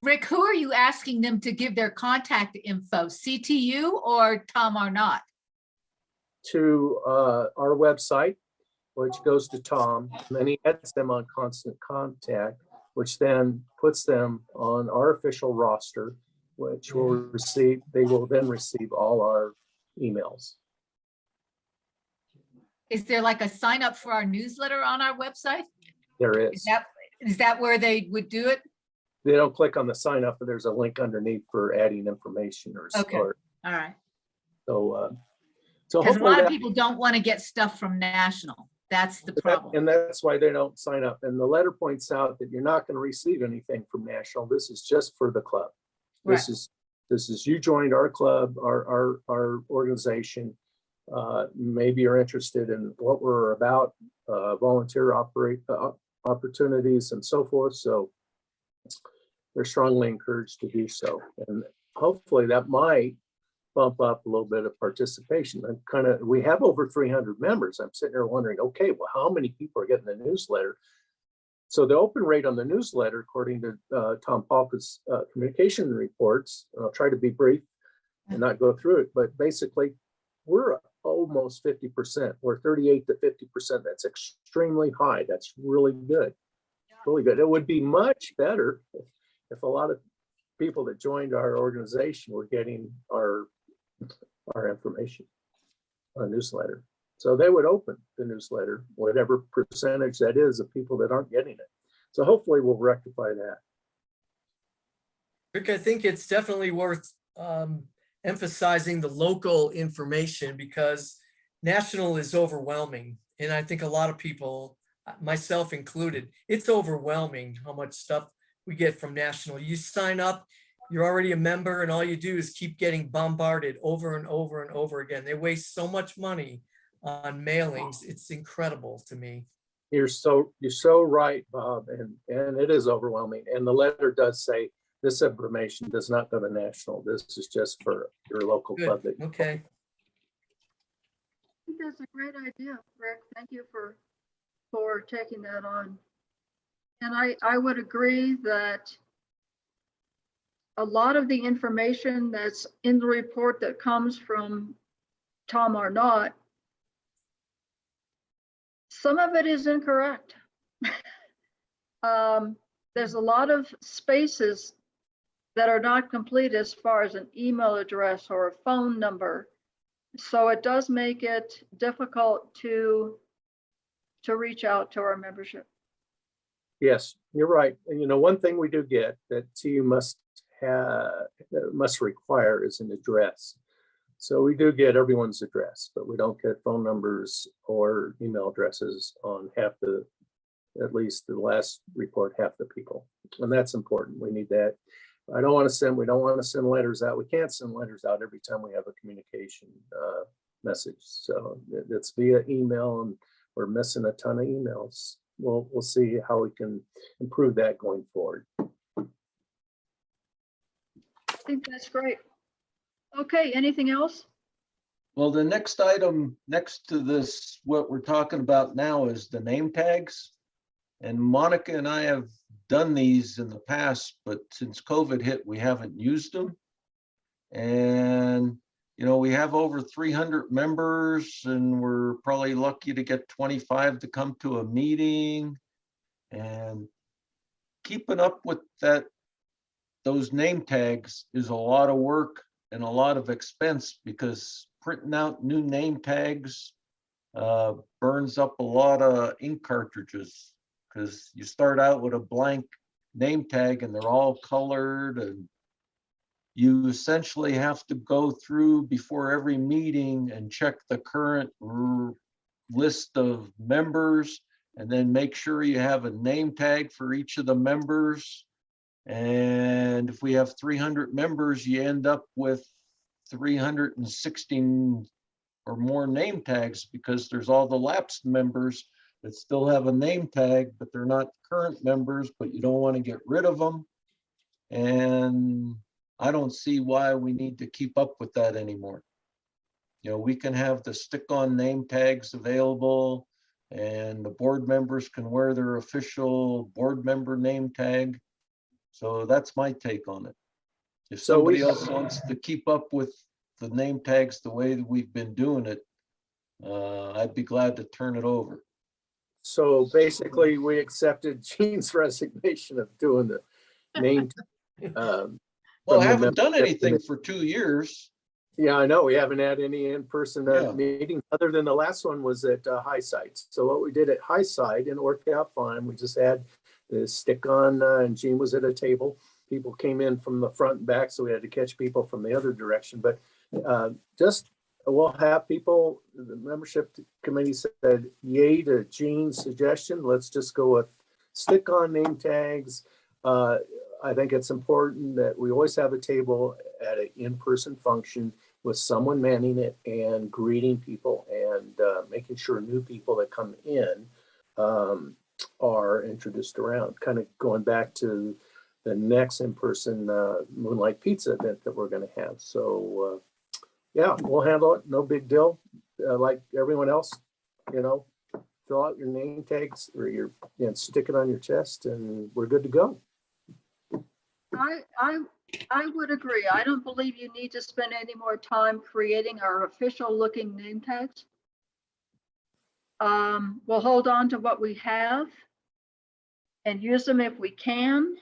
Rick, who are you asking them to give their contact info, CTU or Tom Arnott? to our website, which goes to Tom, and then he adds them on Constant Contact, which then puts them on our official roster, which will receive, they will then receive all our emails. Is there like a sign up for our newsletter on our website? There Is is. is that where they would do it? They don't click on the sign up, but there's a link underneath for adding information or, Okay. or All right. so Because a hopefully lot of that, people don't want to get stuff from National. That's the problem. and that's why they don't sign up. And the letter points out that you're not going to receive anything from National. This is just for the club. This is you joined our club, our organization. Maybe you're interested in what we're about, volunteer opportunities and so forth. So they're strongly encouraged to do so. And hopefully that might bump up a little bit of participation. We have over 300 members. I'm sitting there wondering, okay, well, how many people are getting the newsletter? So the open rate on the newsletter, according to Tom Palka's communication reports, and I'll try to be brief and not go through it, but basically we're almost 50%. We're 38 to 50%. That's extremely high. That's really good. Really good. It would be much better if a lot of people that joined our organization were getting our information, our newsletter. So they would open the newsletter, whatever percentage that is of people that aren't getting it. So hopefully we'll rectify that. Rick, I think it's definitely worth emphasizing the local information because national is overwhelming. And I think a lot of people, myself included, it's overwhelming how much stuff we get from national. You sign up, you're already a member, and all you do is keep getting bombarded over and over and over again. They waste so much money on mailings. It's incredible to me. You're so right, Bob, and it is overwhelming. And the letter does say this information does not go to national. This is just for your local Good. club. Okay. I think that's a great idea, Rick. Thank you for taking that on. And I would agree that a lot of the information that's in the report that comes from Tom Arnott, some of it is incorrect. There's a lot of spaces that are not complete as far as an email address or a phone number. So it does make it difficult to reach out to our membership. Yes, you're right. And one thing we do get that TU must require is an address. So we do get everyone's address, but we don't get phone numbers or email addresses on at least the last report, half the people. And that's important. We need that. We don't want to send letters out. We can't send letters out every time we have a communication message. So it's via email, and we're missing a ton of emails. We'll see how we can improve that going forward. I think that's great. Okay, anything else? Well, the next item next to this, what we're talking about now is the name tags. And Monica and I have done these in the past, but since COVID hit, we haven't used them. And, we have over 300 members, and we're probably lucky to get 25 to come to a meeting. And keeping up with those name tags is a lot of work and a lot of expense, because printing out new name tags burns up a lot of ink cartridges, because you start out with a blank name tag and they're all colored, and you essentially have to go through before every meeting and check the current list of members, and then make sure you have a name tag for each of the members. And if we have 300 members, you end up with 316 or more name tags, because there's all the lapsed members that still have a name tag, but they're not current members, but you don't want to get rid of them. And I don't see why we need to keep up with that anymore. We can have the stick-on name tags available, and the board members can wear their official board member name tag. So that's my take on it. If somebody else wants to keep up with the name tags the way that we've been doing it, I'd be glad to turn it over. So basically, we accepted Gene's resignation of doing the name Well, I from the haven't done membership anything for 2 years. Yeah, I know. We haven't had any in-person Yeah. meeting other than the last one was at High Side. So what we did at High Side, and it worked out fine. We just had the stick on and Gene was at a table. People came in from the front and back, so we had to catch people from the other direction. But just we'll have people, the membership committee said yay to Gene's suggestion. Let's just go with stick on name tags. I think it's important that we always have a table at an in-person function with someone manning it and greeting people and making sure new people that come in are introduced around, kind of going back to the next in-person Moonlight Pizza event that we're going to have. So yeah, we'll handle it. No big deal. Like everyone else, fill out your name tags or stick it on your chest and we're good to go. I would agree. I don't believe you need to spend any more time creating our official looking name tags. We'll hold on to what we have and use them if we can.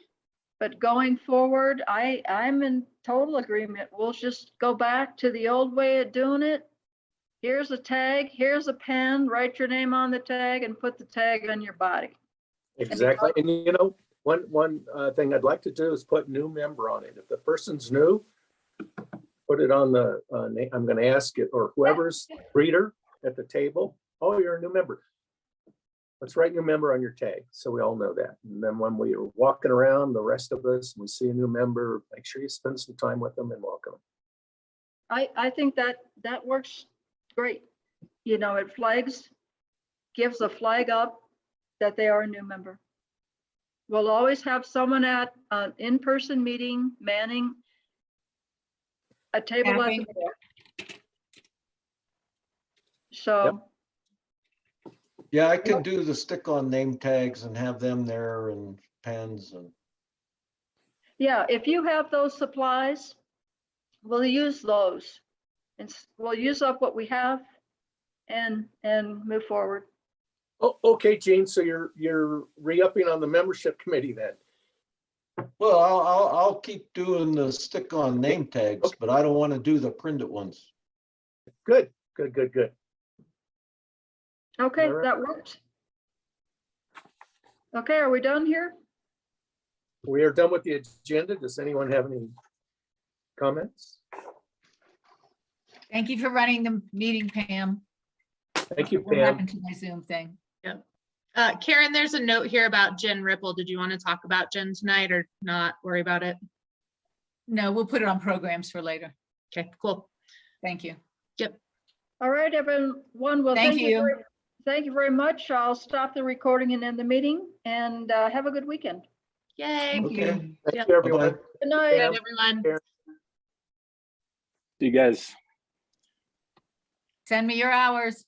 But going forward, I'm in total agreement. We'll just go back to the old way of doing it. Here's a tag, here's a pen, write your name on the tag and put the tag on your body. Exactly. And one thing I'd like to do is put new member on it. If the person's new, put it on the name. I'm going to ask it, or whoever's reader at the table. Oh, you're a new member. Let's write new member on your tag so we all know that. And then when we are walking around, the rest of us, we see a new member, make sure you spend some time with them and welcome them. I think that works great. It flags, gives a flag up that they are a new member. We'll always have someone at an in-person meeting manning a table at the Staffing. door. So, Yeah, I could do the stick on name tags and have them there and pens and. yeah, if you have those supplies, we'll use those. And we'll use up what we have and move forward. Oh, okay, Gene. So you're re-upping on the membership committee then. Well, I'll keep doing the stick on name tags, Okay. but I don't want to do the printed ones. Good. Okay, All right. that works. Okay, are we done here? We are done with the agenda. Does anyone have any comments? Thank you for running the meeting, Pam. Thank you, What Pam. happened to my Zoom thing? Karen, there's a note here about Jen Ripple. Did you want to talk about Jen tonight or not worry about it? No, we'll put it on programs for later. Okay, cool. Thank you. All right, everyone. Well, Thank you. Thank you very much. I'll stop the recording and end the meeting and have a good weekend. Yay. Thank Okay. you. Thank Yep. you, everyone. Bye-bye. Good night. Good, everyone. See you guys. Send me your hours.